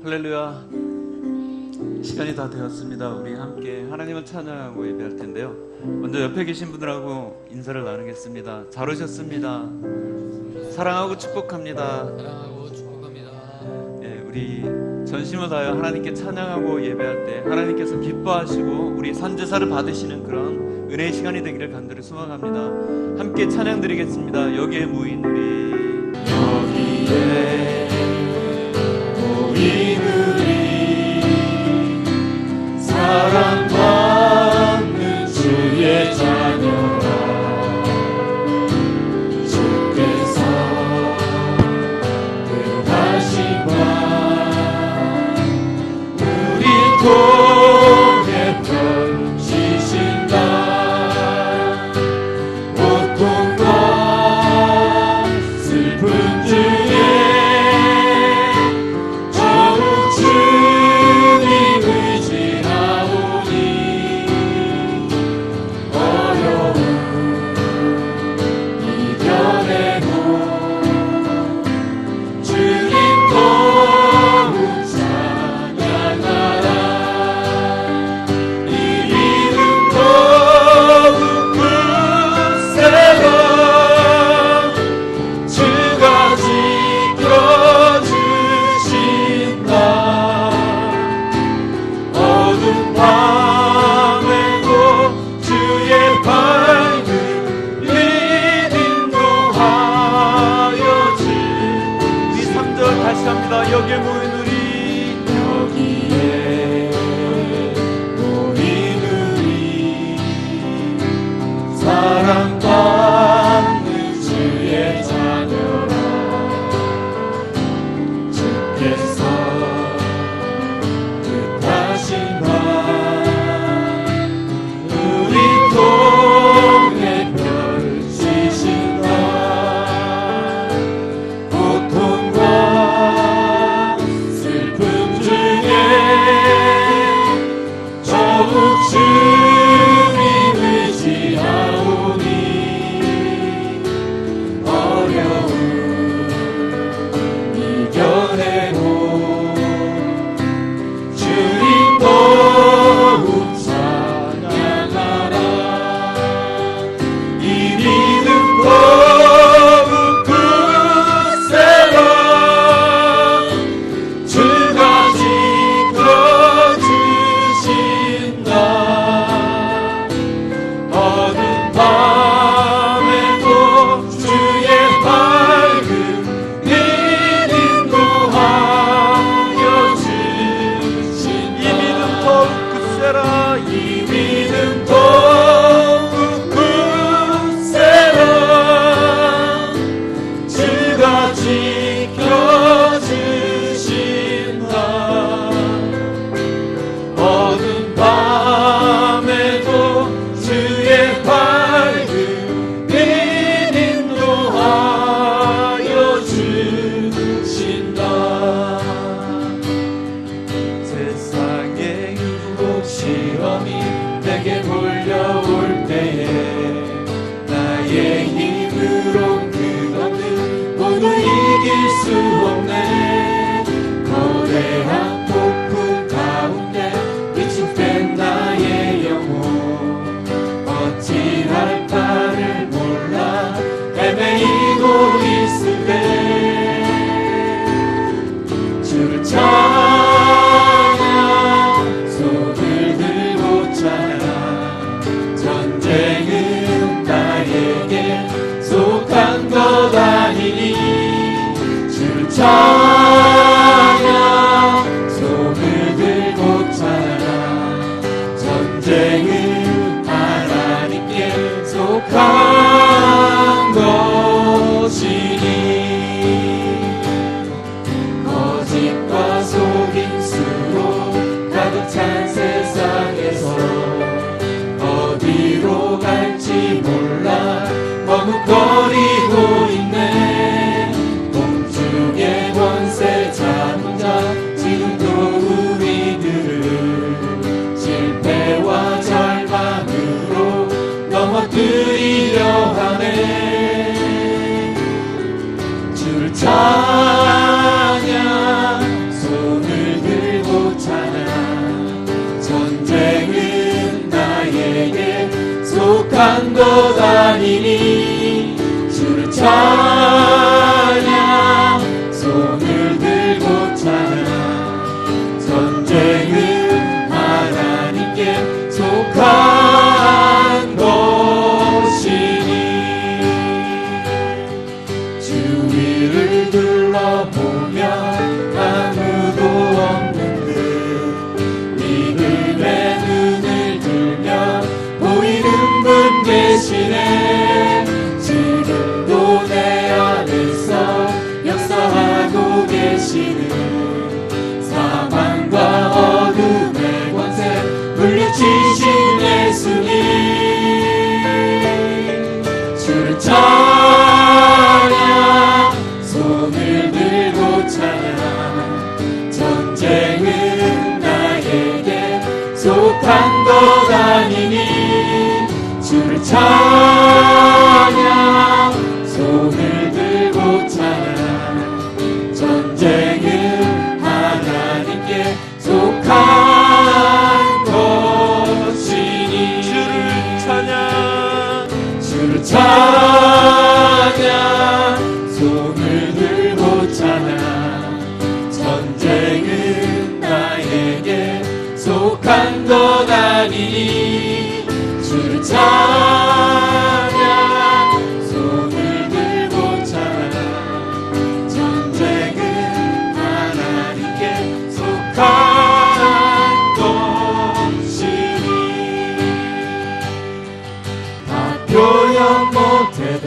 할렐루야. 시간이 다 되었습니다. 우리 함께 하나님을 찬양하고 예배할 텐데요. 먼저 옆에 계신 분들하고 인사를 나누겠습니다. 잘 오셨습니다. 사랑하고 축복합니다. 사랑하고 축복합니다. 예, 우리 전심을 다하여 하나님께 찬양하고 예배할 때 하나님께서 기뻐하시고 우리 선제사를 받으시는 그런 은혜의 시간이 되기를 간절히 소망합니다. 함께 찬양 드리겠습니다. 여기에 모인 우리, 여기에 모인 우리, 사랑받는 주의 자녀라. 주께서 뜻하신 바 우리 통해 펼치신다. 고통과 슬픔 중에 더욱 주님 의지하오니 어려움 이겨내고 주님 더욱 찬양하라. 이 믿음 더욱 굳세라. 주가 지켜주신다. 어두운 밤에도 주의 밝은 빛 인도하여 주. 우리 3절 다시 합니다. 여기에 모인 우리, 여기에 모인 우리, 사랑받는 주의 자녀라. 주께서 뜻하신 바 우리 통해 펼치신다. 고통과 슬픔 중에 더욱 주님 의지하오니 어려움 이겨내고 주님 더욱 찬양하라. 이 믿음 더욱 굳세라. 주가 지켜주신다. 어두운 밤에도 주의 밝은 빛 인도하여 주신 이 믿음 더욱 굳세라. 이 믿음 더욱 굳세라. 주가 지켜주신다. 어두운 밤에도 주의 밝은 빛 인도하여 주신다. 세상의 유혹 시험이 내게 몰려올 때에 나의 힘으로 그것들 모두 이길 수 없네. 거대한 폭풍 가운데 위축된 나의 영혼 어찌할 바를 몰라 헤매이고 있을 때 주를 찬양 손을 들고 찬양. 전쟁은 나에게 속한 것 아니니 주를 찬양 손을 들고 찬양. 전쟁은 하나님께 속한 것이니 거짓과 속임수로 가득 찬 세상에서 어디로 갈지 몰라 머뭇거리고 있네. 공중의 권세 잡은 자 지금도 우리들을 실패와 절망으로 넘어뜨리려 하네. 주를 찬양 손을 속한 곳 아니니 주를 찬양 손을 들고 찬양 전쟁은 하나님께 속한 것이니 주위를 둘러보면 아무도 없는 듯 믿음의 눈을 들면 보이는 분 계시네 지금도 내 안에서 역사하고 계시는 사망과 어둠의 권세 물리치신 예수님 주를 찬양 손을 들고 찬양 전쟁은 나에게 속한 것 아니니 주를 찬양 손을 들고 찬양 전쟁은 하나님께 속한 것이니 주를 찬양 손을 들고 찬양 전쟁은 나에게 속한 것 아니니 주를 찬양 손을 들고 찬양 전쟁은 하나님께 속한 것이니 다 표현 못해도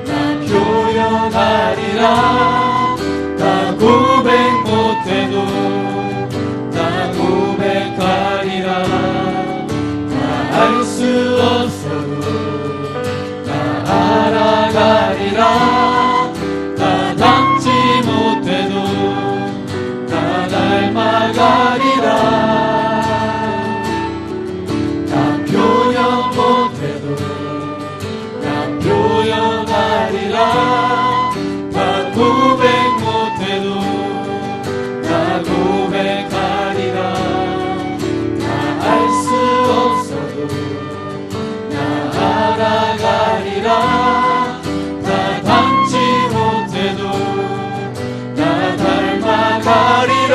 나 표현하리라 다 고백 못해도 나 고백하리라 알 수 없어도 나 알아가리라 나 닮지 못해도 나 닮아가리라 나 표현 못해도 나 표현하리라 나 고백 못해도 나 고백하리라 알 수 없어도 나 알아가리라 나 닮지 못해도 나 닮아가리라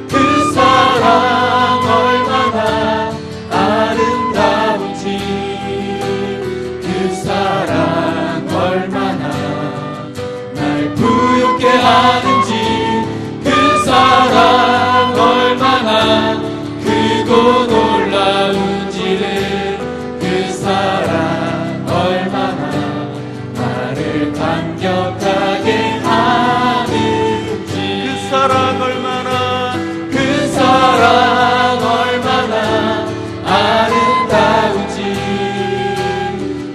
그 사랑 얼마나 아름다운지 그 사랑 얼마나 날 부욕해 하는지 그 사랑 얼마나 크고 놀라운지를 그 사랑 얼마나 나를 감격하게 하는지 그 사랑 얼마나 아름다운지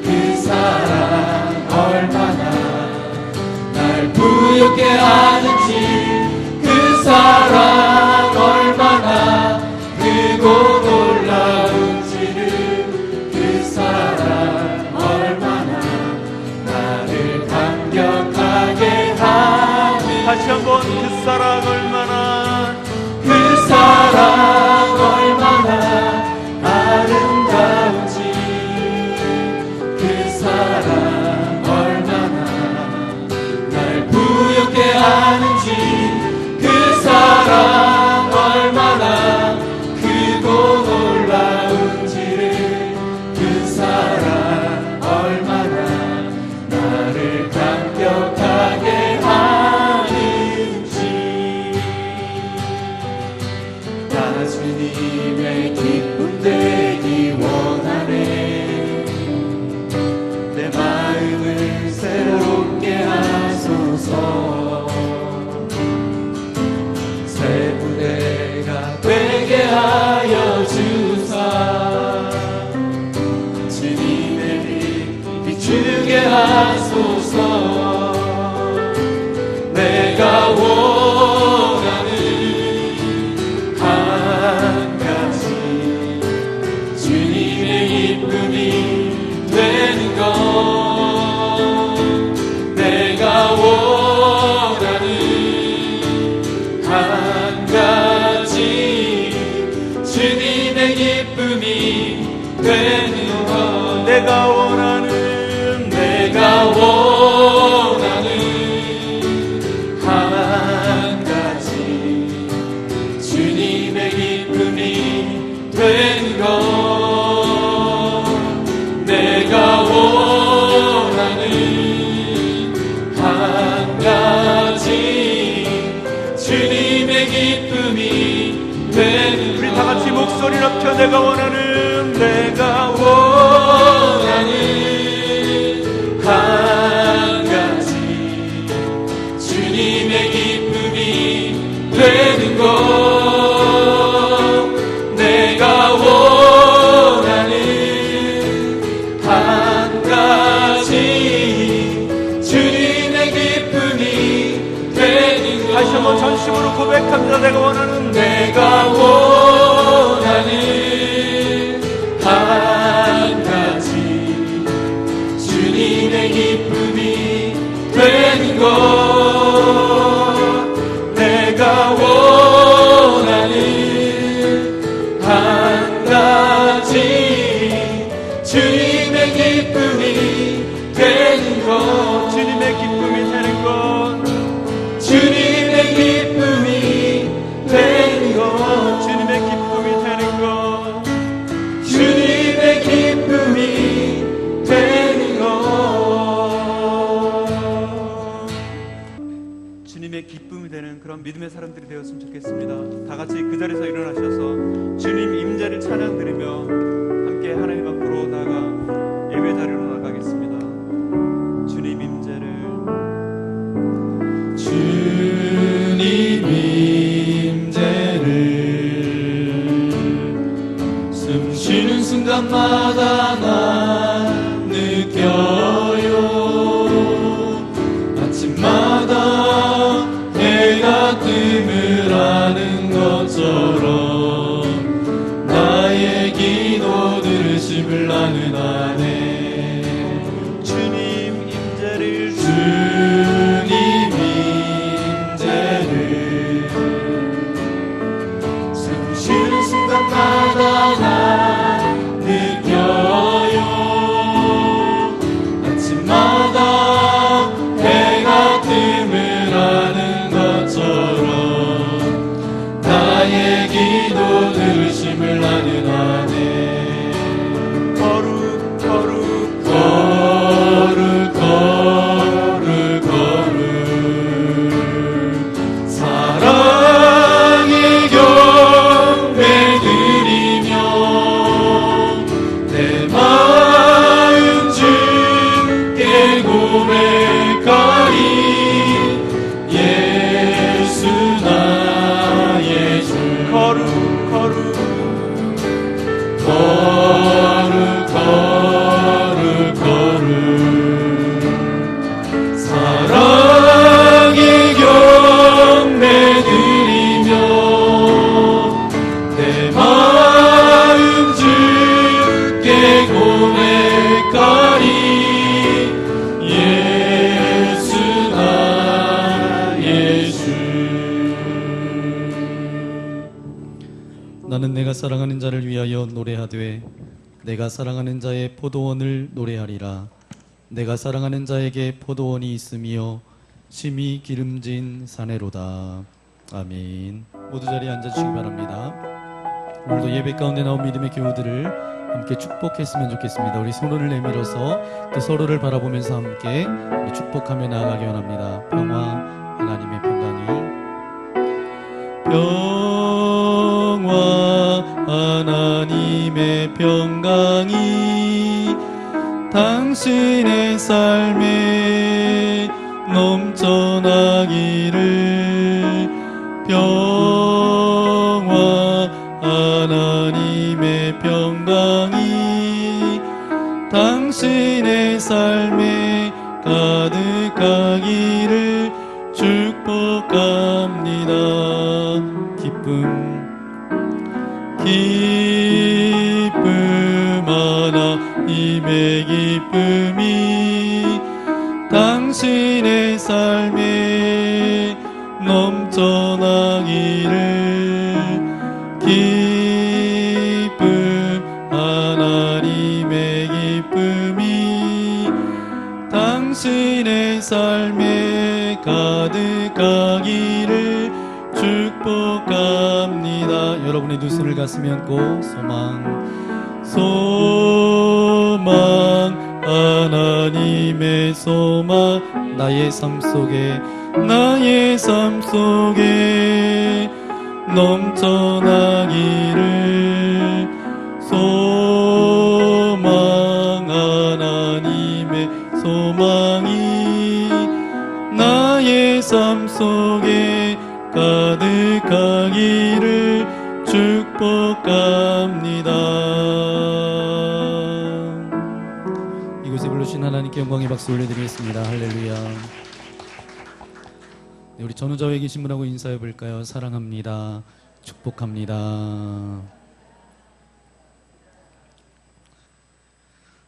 그 사랑 얼마나 날 부욕해 하는지 그 사랑 얼마나 크고 놀라운지를 그 사랑 얼마나 나를 감격하게 하는지 다시 한번 그 사랑 얼마나 아름다운지 그 사랑 얼마나 날 부욕해 하는지 그 사랑 얼마나 크고 놀라운지를 그 사랑 얼마나 나를 감격하게 하는지 나 주님의 기쁨 되기 원하네 내 마음을 새롭게 하소서 새 무대가 되게 하여 주사 주님의 빛 비추게 하소서 한 가지 주님의 기쁨이 되는 우리 다 같이 목소리 높여 내가 원하는 한 가지 주님의 기쁨이 되는 것 내가 원하는 한 가지 주님의 기쁨이 되는 것 다시 한번 전심으로 고백합니다. 내가 원하는 내가 원하는 한 가지 주님의 기쁨이 되는 것 내가 원하는 한 가지 주님의 기쁨이 되는 것 주님의 기쁨이 되는 것 주님의 기쁨이 되는 것 주님의 기쁨이 되는 것 주님의 기쁨이 되는 것 주님의 기쁨이 되는 그런 믿음의 사람들이 되었으면 좋겠습니다. 다 같이 그 자리에서 일어나셔서 주님 임재를 찬양 드리며 함께 하나님 앞으로 나아가 예배 자리로 나가겠습니다. 주님 임재를 주님 임재를 숨 쉬는 순간마다 나 느껴요. 아침마다 해가 뜸을 아는 것처럼 나의 기도 들으심을 나는 아네. 주님 임재를 주님 임재를 숨 쉬는 순간마다 나 느껴요. 아침마다 해가 뜸을 아는 것처럼 나의 기도 들으심을 나는 아네. 거룩 거룩 거룩 거룩 거룩 사랑의 경배 드리며 내 마음 주께 고백하리. 예수 나의 주 거룩 거룩 거룩 거룩 거룩 사랑의 경배 드리며 내 마음 주께 고백하리. 예수 나의 주 나는 내가 사랑하는 자를 위하여 노래하되 내가 사랑하는 자의 포도원을 노래하리라. 내가 사랑하는 자에게 포도원이 있으며 심히 기름진 사내로다. 아멘. 모두 자리에 앉아주시기 바랍니다. 오늘도 예배 가운데 나온 믿음의 교우들을 함께 축복했으면 좋겠습니다. 우리 손을 내밀어서 또 서로를 바라보면서 함께 축복하며 나아가기 원합니다. 평화, 하나님의 평강이 하나님의 평강이 당신의 삶에 넘쳐나기를. 평화 하나님의 평강이 당신의 삶에 가득하기를 축복합니다. 기쁨 하나님의 기쁨이 당신의 삶에 넘쳐나기를. 기쁨 하나님의 기쁨이 당신의 삶에 가득하기를 축복합니다. 여러분의 두 손을 가슴에 얹고 소망 하나님의 소망 나의 삶 속에 넘쳐나기를 소망 하나님의 소망이 나의 삶 속에 가득하기를 축복합니다. 이곳에 부르신 하나님께 영광의 박수 올려드리겠습니다. 할렐루야. 네, 우리 전우좌우에 계신 분하고 인사해 볼까요? 사랑합니다. 축복합니다.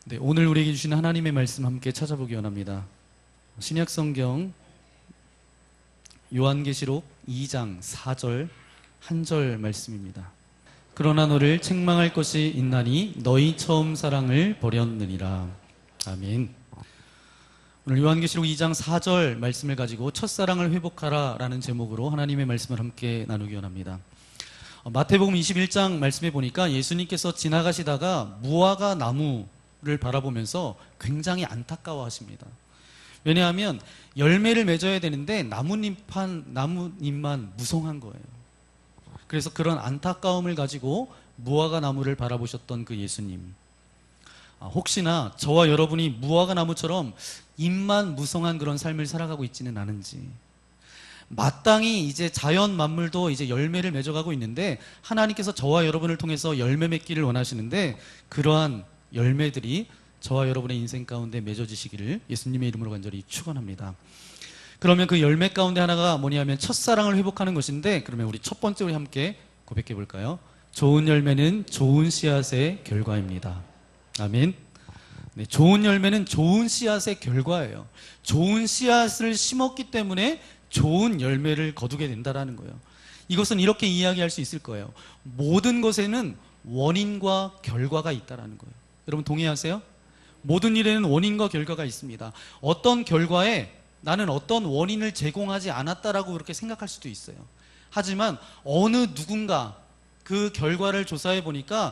네, 오늘 우리에게 주신 하나님의 말씀 함께 찾아보기 원합니다. 신약 성경 요한계시록 2장 4절 한 절 말씀입니다. 그러나 너를 책망할 것이 있나니 너희 처음 사랑을 버렸느니라. 아멘. 오늘 요한계시록 2장 4절 말씀을 가지고 첫사랑을 회복하라 라는 제목으로 하나님의 말씀을 함께 나누기 원합니다. 마태복음 21장 말씀에 보니까 예수님께서 지나가시다가 무화과 나무를 바라보면서 굉장히 안타까워하십니다. 왜냐하면 열매를 맺어야 되는데 나뭇잎만 무성한 거예요. 그래서 그런 안타까움을 가지고 무화과 나무를 바라보셨던 그 예수님, 혹시나 저와 여러분이 무화과 나무처럼 잎만 무성한 그런 삶을 살아가고 있지는 않은지, 마땅히 이제 자연 만물도 이제 열매를 맺어가고 있는데 하나님께서 저와 여러분을 통해서 열매 맺기를 원하시는데 그러한 열매들이 저와 여러분의 인생 가운데 맺어지시기를 예수님의 이름으로 간절히 축원합니다. 그러면 그 열매 가운데 하나가 뭐냐면 첫사랑을 회복하는 것인데, 그러면 우리 첫 번째 우리 함께 고백해 볼까요? 좋은 열매는 좋은 씨앗의 결과입니다. 아멘. 네, 좋은 열매는 좋은 씨앗의 결과예요. 좋은 씨앗을 심었기 때문에 좋은 열매를 거두게 된다라는 거예요. 이것은 이렇게 이야기할 수 있을 거예요. 모든 것에는 원인과 결과가 있다라는 거예요. 여러분 동의하세요? 모든 일에는 원인과 결과가 있습니다. 어떤 결과에 나는 어떤 원인을 제공하지 않았다라고 그렇게 생각할 수도 있어요. 하지만 어느 누군가 그 결과를 조사해 보니까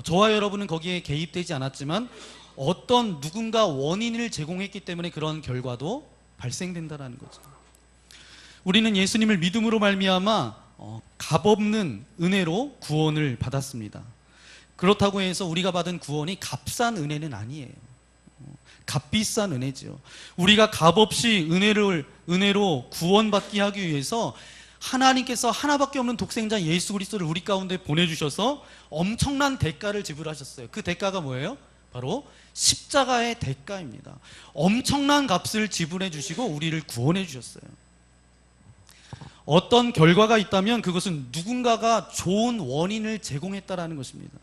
저와 여러분은 거기에 개입되지 않았지만 어떤 누군가 원인을 제공했기 때문에 그런 결과도 발생된다라는 거죠. 우리는 예수님을 믿음으로 말미암아 값없는 은혜로 구원을 받았습니다. 그렇다고 해서 우리가 받은 구원이 값싼 은혜는 아니에요. 값비싼 은혜죠. 우리가 값없이 은혜로 구원받게 하기 위해서 하나님께서 하나밖에 없는 독생자 예수 그리스도를 우리 가운데 보내주셔서 엄청난 대가를 지불하셨어요. 그 대가가 뭐예요? 바로 십자가의 대가입니다. 엄청난 값을 지불해 주시고 우리를 구원해 주셨어요. 어떤 결과가 있다면 그것은 누군가가 좋은 원인을 제공했다라는 것입니다.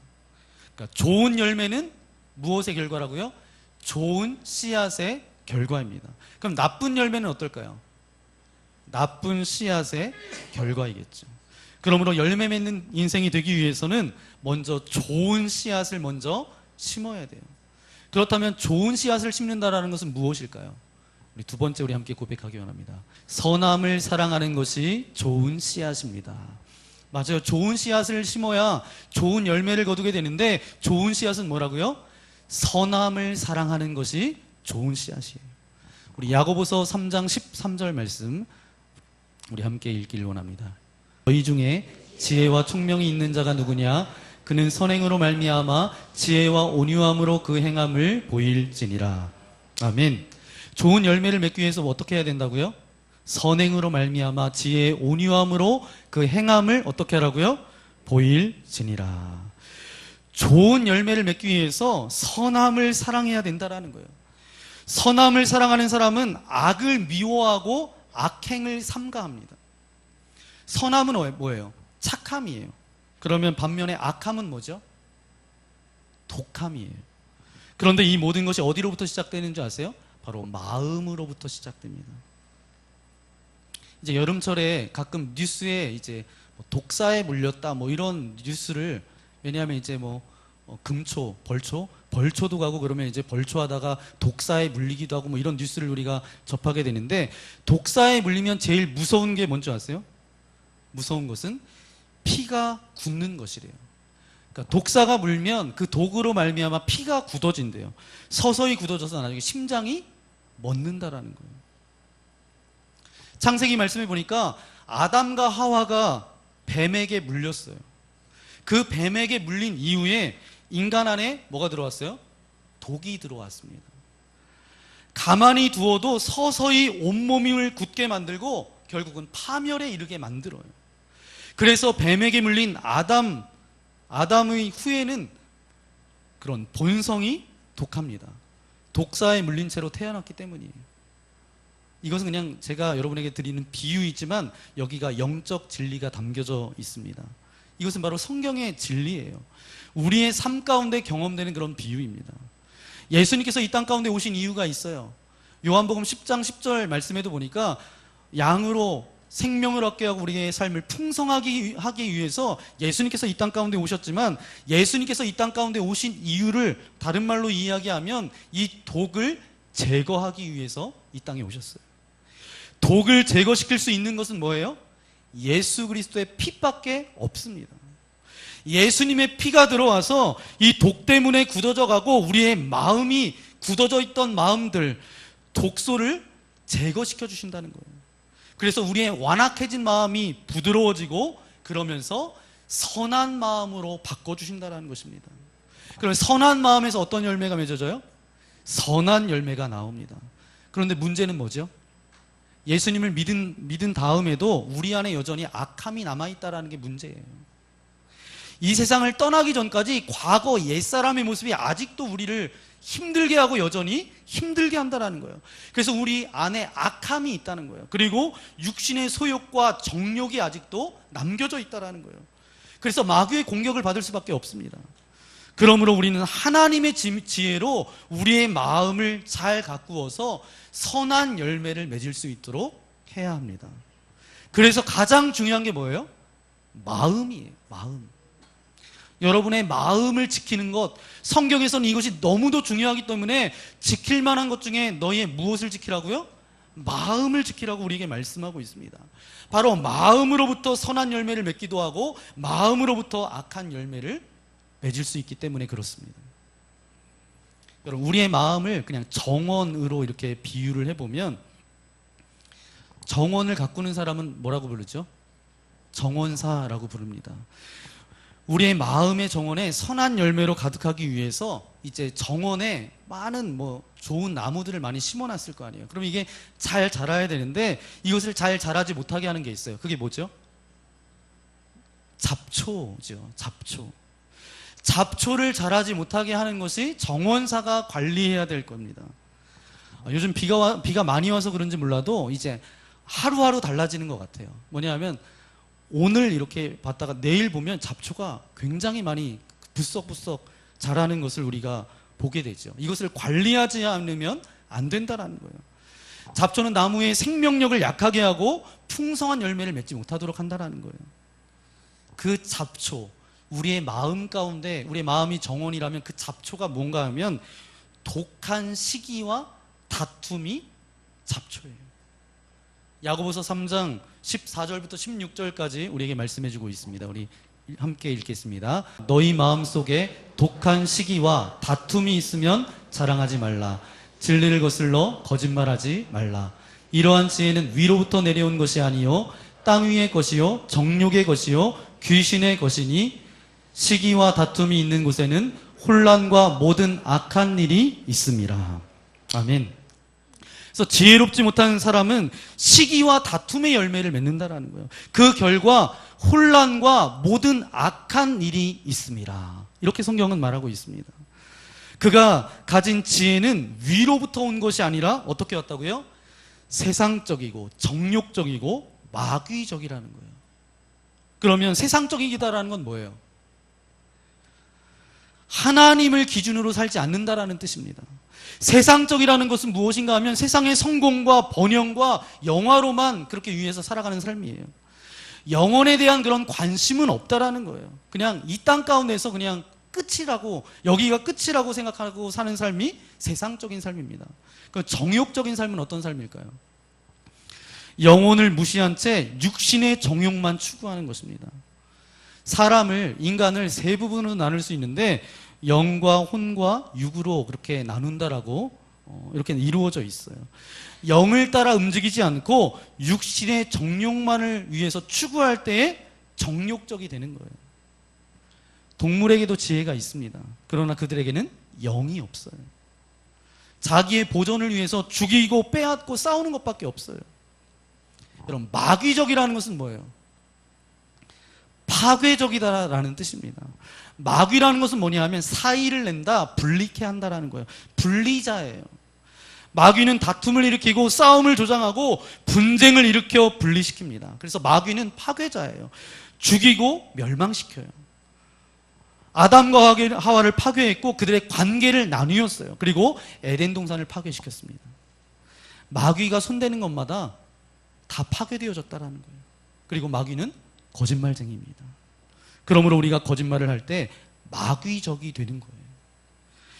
그러니까 좋은 열매는 무엇의 결과라고요? 좋은 씨앗의 결과입니다. 그럼 나쁜 열매는 어떨까요? 나쁜 씨앗의 결과이겠죠. 그러므로 열매 맺는 인생이 되기 위해서는 먼저 좋은 씨앗을 먼저 심어야 돼요. 그렇다면 좋은 씨앗을 심는다라는 것은 무엇일까요? 우리 두 번째 우리 함께 고백하기 원합니다. 선함을 사랑하는 것이 좋은 씨앗입니다. 맞아요. 좋은 씨앗을 심어야 좋은 열매를 거두게 되는데 좋은 씨앗은 뭐라고요? 선함을 사랑하는 것이 좋은 씨앗이에요. 우리 야고보서 3장 13절 말씀 우리 함께 읽기를 원합니다. 너희 중에 지혜와 총명이 있는 자가 누구냐? 그는 선행으로 말미암아 지혜와 온유함으로 그 행함을 보일지니라. 아멘. 좋은 열매를 맺기 위해서 어떻게 해야 된다고요? 선행으로 말미암아 지혜의 온유함으로 그 행함을 어떻게 하라고요? 보일지니라. 좋은 열매를 맺기 위해서 선함을 사랑해야 된다라는 거예요. 선함을 사랑하는 사람은 악을 미워하고 악행을 삼가합니다. 선함은 뭐예요? 착함이에요. 그러면 반면에 악함은 뭐죠? 독함이에요. 그런데 이 모든 것이 어디로부터 시작되는 줄 아세요? 바로 마음으로부터 시작됩니다. 이제 여름철에 가끔 뉴스에 이제 독사에 물렸다 이런 뉴스를, 왜냐하면 이제 금초, 벌초도 가고 그러면 이제 벌초하다가 독사에 물리기도 하고 이런 뉴스를 우리가 접하게 되는데, 독사에 물리면 제일 무서운 게 뭔지 아세요? 무서운 것은 피가 굳는 것이래요. 그러니까 독사가 물면 그 독으로 말미암아 피가 굳어진대요. 서서히 굳어져서 나중에 심장이 멎는다라는 거예요. 창세기 말씀해 보니까 아담과 하와가 뱀에게 물렸어요. 그 뱀에게 물린 이후에 인간 안에 뭐가 들어왔어요? 독이 들어왔습니다. 가만히 두어도 서서히 온몸을 굳게 만들고 결국은 파멸에 이르게 만들어요. 그래서 뱀에게 물린 아담의 후에는 그런 본성이 독합니다. 독사에 물린 채로 태어났기 때문이에요. 이것은 그냥 제가 여러분에게 드리는 비유이지만 여기가 영적 진리가 담겨져 있습니다. 이것은 바로 성경의 진리예요. 우리의 삶 가운데 경험되는 그런 비유입니다. 예수님께서 이 땅 가운데 오신 이유가 있어요. 요한복음 10장 10절 말씀에도 보니까 양으로 생명을 얻게 하고 우리의 삶을 풍성하게 하기 위해서 예수님께서 이 땅 가운데 오셨지만, 예수님께서 이 땅 가운데 오신 이유를 다른 말로 이야기하면 이 독을 제거하기 위해서 이 땅에 오셨어요. 독을 제거시킬 수 있는 것은 뭐예요? 예수 그리스도의 피밖에 없습니다. 예수님의 피가 들어와서 이 독 때문에 굳어져 가고 우리의 마음이 굳어져 있던 마음들, 독소를 제거시켜 주신다는 거예요. 그래서 우리의 완악해진 마음이 부드러워지고 그러면서 선한 마음으로 바꿔주신다는 것입니다. 그럼 선한 마음에서 어떤 열매가 맺어져요? 선한 열매가 나옵니다. 그런데 문제는 뭐죠? 예수님을 믿은 다음에도 우리 안에 여전히 악함이 남아있다는 게 문제예요. 이 세상을 떠나기 전까지 과거 옛사람의 모습이 아직도 우리를 힘들게 하고 여전히 힘들게 한다는 거예요. 그래서 우리 안에 악함이 있다는 거예요. 그리고 육신의 소욕과 정욕이 아직도 남겨져 있다는 거예요. 그래서 마귀의 공격을 받을 수밖에 없습니다. 그러므로 우리는 하나님의 지혜로 우리의 마음을 잘 가꾸어서 선한 열매를 맺을 수 있도록 해야 합니다. 그래서 가장 중요한 게 뭐예요? 마음이에요. 마음. 여러분의 마음을 지키는 것, 성경에서는 이것이 너무도 중요하기 때문에 지킬 만한 것 중에 너희의 무엇을 지키라고요? 마음을 지키라고 우리에게 말씀하고 있습니다. 바로 마음으로부터 선한 열매를 맺기도 하고 마음으로부터 악한 열매를 맺을 수 있기 때문에 그렇습니다. 여러분, 우리의 마음을 그냥 정원으로 이렇게 비유를 해보면, 정원을 가꾸는 사람은 뭐라고 부르죠? 정원사라고 부릅니다. 우리의 마음의 정원에 선한 열매로 가득하기 위해서 이제 정원에 많은 좋은 나무들을 많이 심어놨을 거 아니에요. 그럼 이게 잘 자라야 되는데 이것을 잘 자라지 못하게 하는 게 있어요. 그게 뭐죠? 잡초죠. 잡초. 잡초를 자라지 못하게 하는 것이 정원사가 관리해야 될 겁니다. 요즘 비가 많이 와서 그런지 몰라도 이제 하루하루 달라지는 것 같아요. 뭐냐면 오늘 이렇게 봤다가 내일 보면 잡초가 굉장히 많이 부쩍부쩍 자라는 것을 우리가 보게 되죠. 이것을 관리하지 않으면 안 된다는 거예요. 잡초는 나무의 생명력을 약하게 하고 풍성한 열매를 맺지 못하도록 한다는 거예요. 그 잡초, 우리의 마음 가운데, 우리의 마음이 정원이라면 그 잡초가 뭔가 하면 독한 시기와 다툼이 잡초예요. 야고보서 3장 14절부터 16절까지 우리에게 말씀해주고 있습니다. 우리 함께 읽겠습니다. 너희 마음속에 독한 시기와 다툼이 있으면 자랑하지 말라. 진리를 거슬러 거짓말하지 말라. 이러한 지혜는 위로부터 내려온 것이 아니요 땅 위의 것이요 정욕의 것이요 귀신의 것이니 시기와 다툼이 있는 곳에는 혼란과 모든 악한 일이 있음이라. 아멘. 그래서 지혜롭지 못한 사람은 시기와 다툼의 열매를 맺는다라는 거예요. 그 결과 혼란과 모든 악한 일이 있음이라. 이렇게 성경은 말하고 있습니다. 그가 가진 지혜는 위로부터 온 것이 아니라 어떻게 왔다고요? 세상적이고 정욕적이고 마귀적이라는 거예요. 그러면 세상적이다라는 건 뭐예요? 하나님을 기준으로 살지 않는다라는 뜻입니다. 세상적이라는 것은 무엇인가 하면 세상의 성공과 번영과 영화로만 그렇게 위해서 살아가는 삶이에요. 영혼에 대한 그런 관심은 없다라는 거예요. 그냥 이 땅 가운데서 그냥 끝이라고, 여기가 끝이라고 생각하고 사는 삶이 세상적인 삶입니다. 그 정욕적인 삶은 어떤 삶일까요? 영혼을 무시한 채 육신의 정욕만 추구하는 것입니다. 사람을, 인간을 세 부분으로 나눌 수 있는데 영과 혼과 육으로 그렇게 나눈다라고 이렇게 이루어져 있어요. 영을 따라 움직이지 않고 육신의 정욕만을 위해서 추구할 때에 정욕적이 되는 거예요. 동물에게도 지혜가 있습니다. 그러나 그들에게는 영이 없어요. 자기의 보존을 위해서 죽이고 빼앗고 싸우는 것밖에 없어요. 여러분, 마귀적이라는 것은 뭐예요? 파괴적이다라는 뜻입니다. 마귀라는 것은 뭐냐 하면 사이를 낸다, 분리케 한다라는 거예요. 분리자예요. 마귀는 다툼을 일으키고 싸움을 조장하고 분쟁을 일으켜 분리시킵니다. 그래서 마귀는 파괴자예요. 죽이고 멸망시켜요. 아담과 하와를 파괴했고 그들의 관계를 나누었어요. 그리고 에덴 동산을 파괴시켰습니다. 마귀가 손대는 것마다 다 파괴되어졌다라는 거예요. 그리고 마귀는 거짓말쟁이입니다. 그러므로 우리가 거짓말을 할 때 마귀적이 되는 거예요.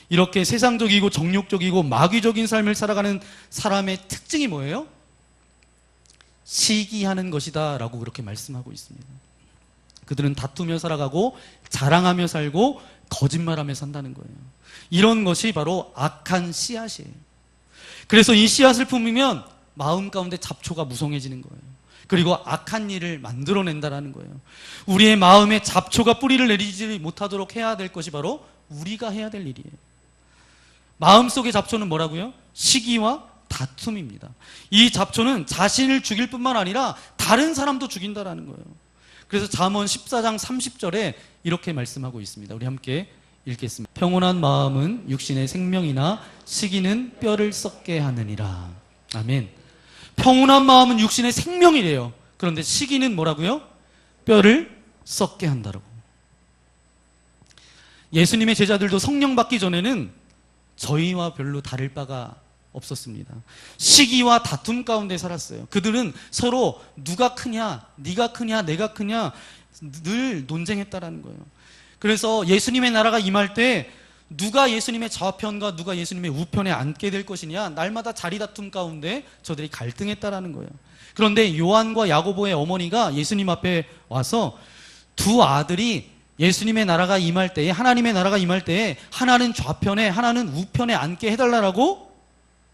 이렇게 세상적이고 정욕적이고 마귀적인 삶을 살아가는 사람의 특징이 뭐예요? 시기하는 것이다 라고 그렇게 말씀하고 있습니다. 그들은 다투며 살아가고 자랑하며 살고 거짓말하며 산다는 거예요. 이런 것이 바로 악한 씨앗이에요. 그래서 이 씨앗을 품으면 마음 가운데 잡초가 무성해지는 거예요. 그리고 악한 일을 만들어낸다라는 거예요. 우리의 마음에 잡초가 뿌리를 내리지 못하도록 해야 될 것이 바로 우리가 해야 될 일이에요. 마음속의 잡초는 뭐라고요? 시기와 다툼입니다. 이 잡초는 자신을 죽일 뿐만 아니라 다른 사람도 죽인다라는 거예요. 그래서 잠언 14장 30절에 이렇게 말씀하고 있습니다. 우리 함께 읽겠습니다. 평온한 마음은 육신의 생명이나 시기는 뼈를 썩게 하느니라. 아멘. 평온한 마음은 육신의 생명이래요. 그런데 시기는 뭐라고요? 뼈를 썩게 한다라고. 예수님의 제자들도 성령 받기 전에는 저희와 별로 다를 바가 없었습니다. 시기와 다툼 가운데 살았어요. 그들은 서로 누가 크냐, 네가 크냐, 내가 크냐 늘 논쟁했다라는 거예요. 그래서 예수님의 나라가 임할 때 누가 예수님의 좌편과 누가 예수님의 우편에 앉게 될 것이냐, 날마다 자리 다툼 가운데 저들이 갈등했다라는 거예요. 그런데 요한과 야고보의 어머니가 예수님 앞에 와서 두 아들이 예수님의 나라가 임할 때에, 하나님의 나라가 임할 때에 하나는 좌편에 하나는 우편에 앉게 해달라고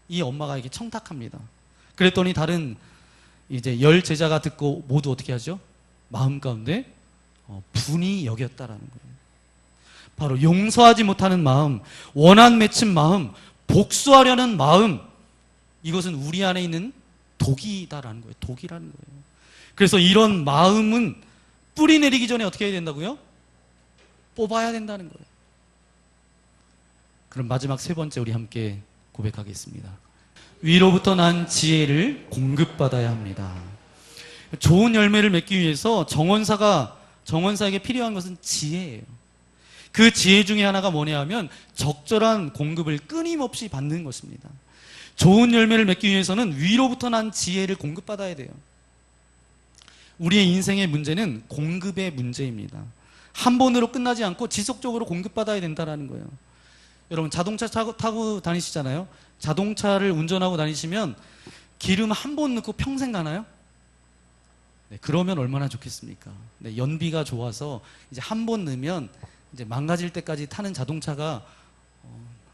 이 엄마가 이렇게 청탁합니다. 그랬더니 다른 이제 10 제자가 듣고 모두 어떻게 하죠? 마음 가운데 분이 여겼다라는 거예요. 바로 용서하지 못하는 마음, 원한 맺힌 마음, 복수하려는 마음, 이것은 우리 안에 있는 독이다라는 거예요. 독이라는 거예요. 그래서 이런 마음은 뿌리 내리기 전에 어떻게 해야 된다고요? 뽑아야 된다는 거예요. 그럼 마지막 세 번째 우리 함께 고백하겠습니다. 위로부터 난 지혜를 공급받아야 합니다. 좋은 열매를 맺기 위해서 정원사에게 필요한 것은 지혜예요. 그 지혜 중에 하나가 뭐냐 하면 적절한 공급을 끊임없이 받는 것입니다. 좋은 열매를 맺기 위해서는 위로부터 난 지혜를 공급받아야 돼요. 우리의 인생의 문제는 공급의 문제입니다. 한 번으로 끝나지 않고 지속적으로 공급받아야 된다는 거예요. 여러분 자동차 타고 다니시잖아요. 자동차를 운전하고 다니시면 기름 한 번 넣고 평생 가나요? 네, 그러면 얼마나 좋겠습니까? 네, 연비가 좋아서 이제 한 번 넣으면 이제 망가질 때까지 타는 자동차가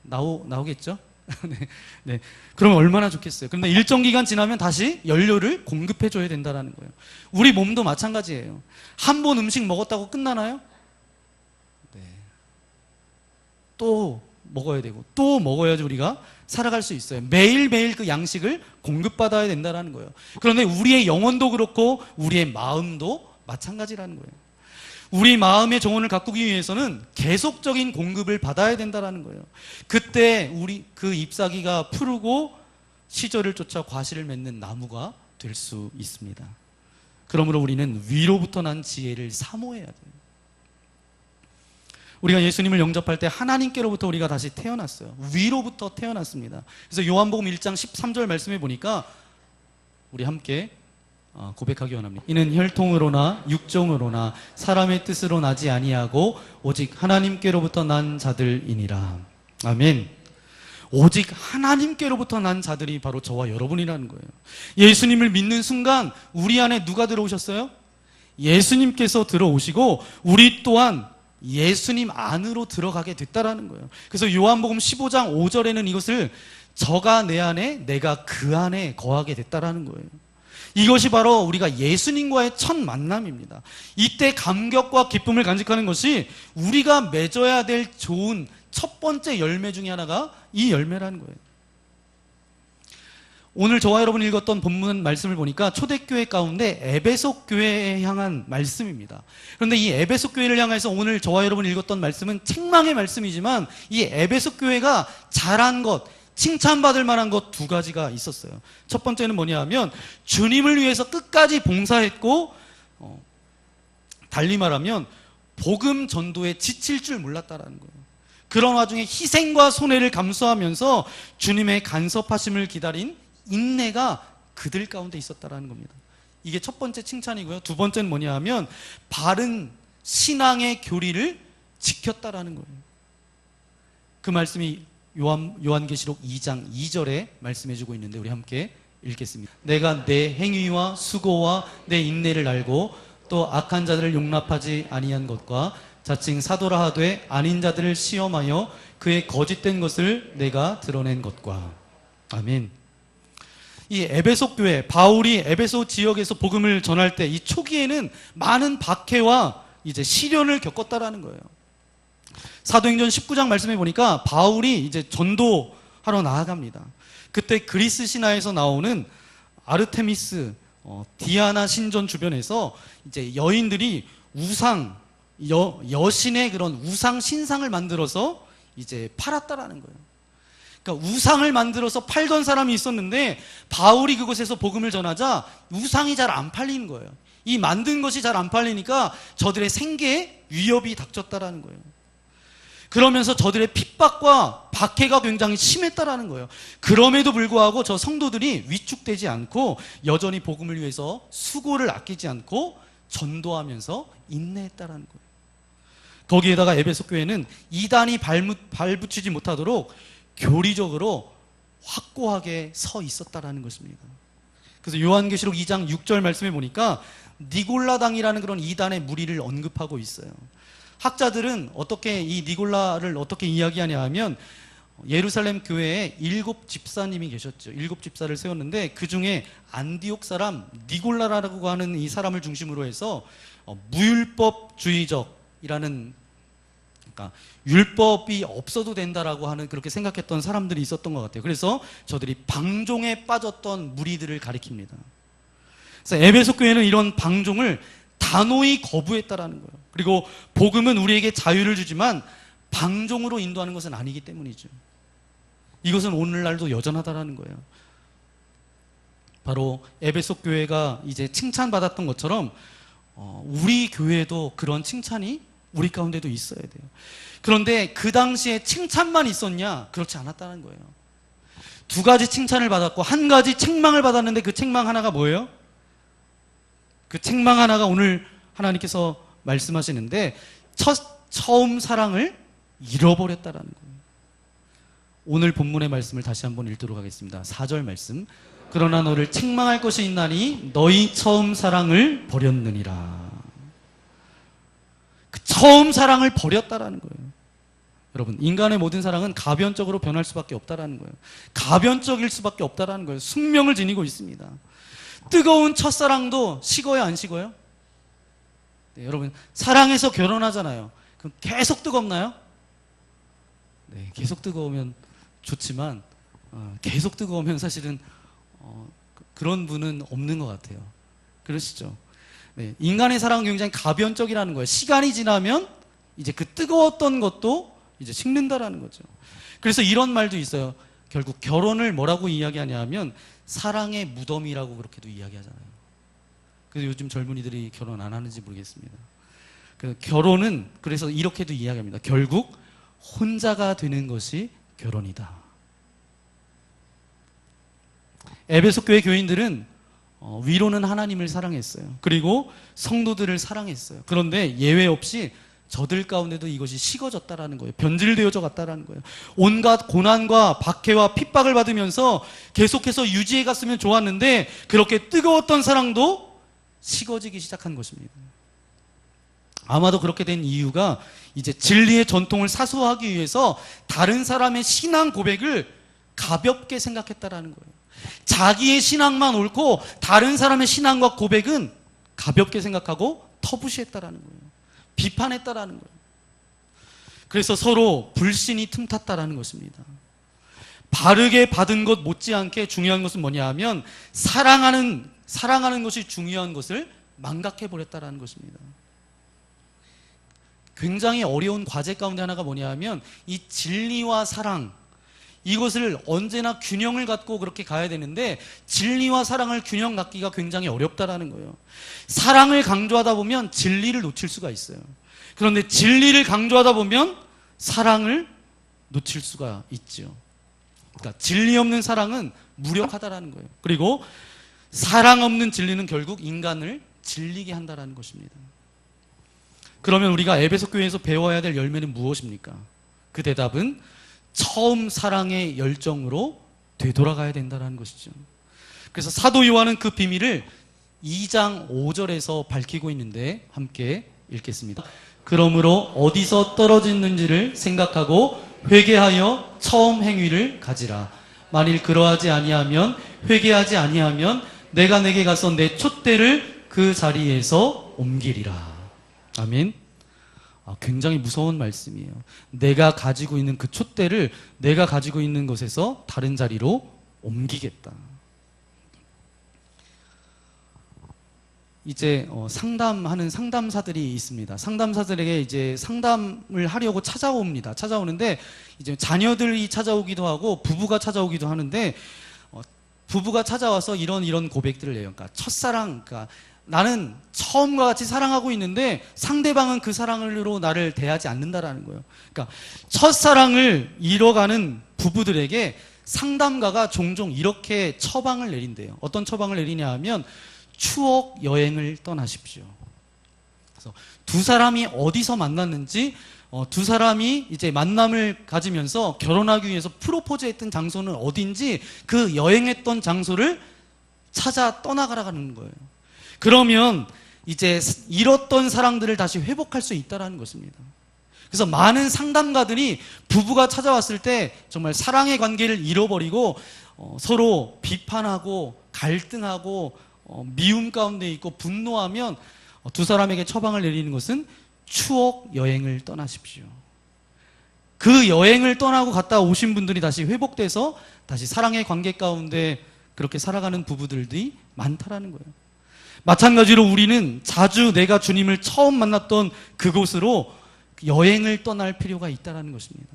나오겠죠? 네, 그러면 얼마나 좋겠어요. 그런데 일정 기간 지나면 다시 연료를 공급해줘야 된다는 거예요. 우리 몸도 마찬가지예요. 한 번 음식 먹었다고 끝나나요? 네. 또 먹어야 되고 또 먹어야지 우리가 살아갈 수 있어요. 매일매일 그 양식을 공급받아야 된다는 거예요. 그런데 우리의 영혼도 그렇고 우리의 마음도 마찬가지라는 거예요. 우리 마음의 정원을 가꾸기 위해서는 계속적인 공급을 받아야 된다는 거예요. 그때 우리 그 잎사귀가 푸르고 시절을 쫓아 과실을 맺는 나무가 될 수 있습니다. 그러므로 우리는 위로부터 난 지혜를 사모해야 돼요. 우리가 예수님을 영접할 때 하나님께로부터 우리가 다시 태어났어요. 위로부터 태어났습니다. 그래서 요한복음 1장 13절 말씀해 보니까 우리 함께 고백하기 원합니다. 이는 혈통으로나 육정으로나 사람의 뜻으로 나지 아니하고 오직 하나님께로부터 난 자들이니라. 아멘. 오직 하나님께로부터 난 자들이 바로 저와 여러분이라는 거예요. 예수님을 믿는 순간 우리 안에 누가 들어오셨어요? 예수님께서 들어오시고 우리 또한 예수님 안으로 들어가게 됐다라는 거예요. 그래서 요한복음 15장 5절에는 이것을 저가 내 안에 내가 그 안에 거하게 됐다라는 거예요. 이것이 바로 우리가 예수님과의 첫 만남입니다. 이때 감격과 기쁨을 간직하는 것이 우리가 맺어야 될 좋은 첫 번째 열매 중에 하나가 이 열매라는 거예요. 오늘 저와 여러분이 읽었던 본문 말씀을 보니까 초대교회 가운데 에베소 교회에 향한 말씀입니다. 그런데 이 에베소 교회를 향해서 오늘 저와 여러분이 읽었던 말씀은 책망의 말씀이지만 이 에베소 교회가 잘한 것, 칭찬받을 만한 것 두 가지가 있었어요. 첫 번째는 뭐냐 하면 주님을 위해서 끝까지 봉사했고 달리 말하면 복음 전도에 지칠 줄 몰랐다라는 거예요. 그런 와중에 희생과 손해를 감수하면서 주님의 간섭하심을 기다린 인내가 그들 가운데 있었다라는 겁니다. 이게 첫 번째 칭찬이고요. 두 번째는 뭐냐 하면 바른 신앙의 교리를 지켰다라는 거예요. 그 말씀이 요한계시록 2장 2절에 말씀해주고 있는데 우리 함께 읽겠습니다. 내가 내 행위와 수고와 내 인내를 알고 또 악한 자들을 용납하지 아니한 것과 자칭 사도라 하되 아닌 자들을 시험하여 그의 거짓된 것을 내가 드러낸 것과. 아멘. 이 에베소 교회, 바울이 에베소 지역에서 복음을 전할 때 이 초기에는 많은 박해와 이제 시련을 겪었다라는 거예요. 사도행전 19장 말씀해 보니까 바울이 이제 전도하러 나아갑니다. 그때 그리스 신화에서 나오는 아르테미스, 디아나 신전 주변에서 이제 여인들이 여신의 그런 우상 신상을 만들어서 이제 팔았다라는 거예요. 그러니까 우상을 만들어서 팔던 사람이 있었는데 바울이 그곳에서 복음을 전하자 우상이 잘 안 팔리는 거예요. 이 만든 것이 잘 안 팔리니까 저들의 생계에 위협이 닥쳤다라는 거예요. 그러면서 저들의 핍박과 박해가 굉장히 심했다라는 거예요. 그럼에도 불구하고 저 성도들이 위축되지 않고 여전히 복음을 위해서 수고를 아끼지 않고 전도하면서 인내했다라는 거예요. 거기에다가 에베소 교회는 이단이 발붙이지 못하도록 교리적으로 확고하게 서 있었다라는 것입니다. 그래서 요한계시록 2장 6절 말씀에 보니까 니골라당이라는 그런 이단의 무리를 언급하고 있어요. 학자들은 어떻게 이 니골라를 어떻게 이야기하냐 하면 예루살렘 교회에 7 집사님이 계셨죠. 7 집사를 세웠는데 그 중에 안디옥 사람 니골라라고 하는 이 사람을 중심으로 해서 무율법주의적이라는, 그러니까 율법이 없어도 된다라고 하는 그렇게 생각했던 사람들이 있었던 것 같아요. 그래서 저들이 방종에 빠졌던 무리들을 가리킵니다. 그래서 에베소 교회는 이런 방종을 단호히 거부했다라는 거예요. 그리고 복음은 우리에게 자유를 주지만 방종으로 인도하는 것은 아니기 때문이죠. 이것은 오늘날도 여전하다라는 거예요. 바로 에베소 교회가 이제 칭찬받았던 것처럼 우리 교회도 그런 칭찬이 우리 가운데도 있어야 돼요. 그런데 그 당시에 칭찬만 있었냐? 그렇지 않았다는 거예요. 두 가지 칭찬을 받았고 한 가지 책망을 받았는데 그 책망 하나가 뭐예요? 그 책망 하나가 오늘 하나님께서 말씀하시는데 처음 사랑을 잃어버렸다라는 거예요. 오늘 본문의 말씀을 다시 한번 읽도록 하겠습니다. 4절 말씀. 그러나 너를 책망할 것이 있나니 너희 처음 사랑을 버렸느니라. 그 처음 사랑을 버렸다라는 거예요. 여러분, 인간의 모든 사랑은 가변적으로 변할 수밖에 없다라는 거예요. 가변적일 수밖에 없다라는 거예요. 숙명을 지니고 있습니다. 뜨거운 첫사랑도 식어요, 안 식어요? 네, 여러분, 사랑해서 결혼하잖아요. 그럼 계속 뜨겁나요? 네, 계속 뜨거우면 좋지만 계속 뜨거우면 사실은 그런 분은 없는 것 같아요. 그러시죠? 네, 인간의 사랑은 굉장히 가변적이라는 거예요. 시간이 지나면 이제 그 뜨거웠던 것도 이제 식는다라는 거죠. 그래서 이런 말도 있어요. 결국 결혼을 뭐라고 이야기하냐 하면 사랑의 무덤이라고 그렇게도 이야기하잖아요. 그래서 요즘 젊은이들이 결혼 안 하는지 모르겠습니다. 결혼은 그래서 이렇게도 이야기합니다. 결국 혼자가 되는 것이 결혼이다. 에베소 교회 교인들은 위로는 하나님을 사랑했어요. 그리고 성도들을 사랑했어요. 그런데 예외 없이 저들 가운데도 이것이 식어졌다라는 거예요. 변질되어져 갔다라는 거예요. 온갖 고난과 박해와 핍박을 받으면서 계속해서 유지해 갔으면 좋았는데 그렇게 뜨거웠던 사랑도 식어지기 시작한 것입니다. 아마도 그렇게 된 이유가 이제 진리의 전통을 사수하기 위해서 다른 사람의 신앙 고백을 가볍게 생각했다라는 거예요. 자기의 신앙만 옳고 다른 사람의 신앙과 고백은 가볍게 생각하고 터부시했다라는 거예요. 비판했다라는 거예요. 그래서 서로 불신이 틈탔다라는 것입니다. 바르게 받은 것 못지않게 중요한 것은 뭐냐 하면 사랑하는 것이 중요한 것을 망각해버렸다라는 것입니다. 굉장히 어려운 과제 가운데 하나가 뭐냐 하면 이 진리와 사랑, 이것을 언제나 균형을 갖고 그렇게 가야 되는데 진리와 사랑을 균형 갖기가 굉장히 어렵다라는 거예요. 사랑을 강조하다 보면 진리를 놓칠 수가 있어요. 그런데 진리를 강조하다 보면 사랑을 놓칠 수가 있죠. 그러니까 진리 없는 사랑은 무력하다라는 거예요. 그리고 사랑 없는 진리는 결국 인간을 질리게 한다라는 것입니다. 그러면 우리가 에베소 교회에서 배워야 될 열매는 무엇입니까? 그 대답은 처음 사랑의 열정으로 되돌아가야 된다는 것이죠. 그래서 사도 요한은 그 비밀을 2장 5절에서 밝히고 있는데 함께 읽겠습니다. 그러므로 어디서 떨어졌는지를 생각하고 회개하여 처음 행위를 가지라. 만일 그러하지 아니하면 회개하지 아니하면 내가 내게 가서 내 촛대를 그 자리에서 옮기리라. 아멘. 굉장히 무서운 말씀이에요. 내가 가지고 있는 그 촛대를 내가 가지고 있는 것에서 다른 자리로 옮기겠다. 이제 상담하는 상담사들이 있습니다. 상담사들에게 이제 상담을 하려고 찾아옵니다. 찾아오는데 이제 자녀들이 찾아오기도 하고 부부가 찾아오기도 하는데 부부가 찾아와서 이런 고백들을 해요. 그러니까 첫사랑, 그러니까 나는 처음과 같이 사랑하고 있는데 상대방은 그 사랑으로 나를 대하지 않는다라는 거예요. 그러니까 첫사랑을 잃어가는 부부들에게 상담가가 종종 이렇게 처방을 내린대요. 어떤 처방을 내리냐 하면 추억 여행을 떠나십시오. 그래서 두 사람이 어디서 만났는지, 두 사람이 이제 만남을 가지면서 결혼하기 위해서 프로포즈했던 장소는 어딘지 그 여행했던 장소를 찾아 떠나가라는 거예요. 그러면 이제 잃었던 사랑들을 다시 회복할 수 있다는 것입니다. 그래서 많은 상담가들이 부부가 찾아왔을 때 정말 사랑의 관계를 잃어버리고 서로 비판하고 갈등하고 미움 가운데 있고 분노하면 두 사람에게 처방을 내리는 것은 추억 여행을 떠나십시오. 그 여행을 떠나고 갔다 오신 분들이 다시 회복돼서 다시 사랑의 관계 가운데 그렇게 살아가는 부부들이 많다라는 거예요. 마찬가지로 우리는 자주 내가 주님을 처음 만났던 그곳으로 여행을 떠날 필요가 있다는 것입니다.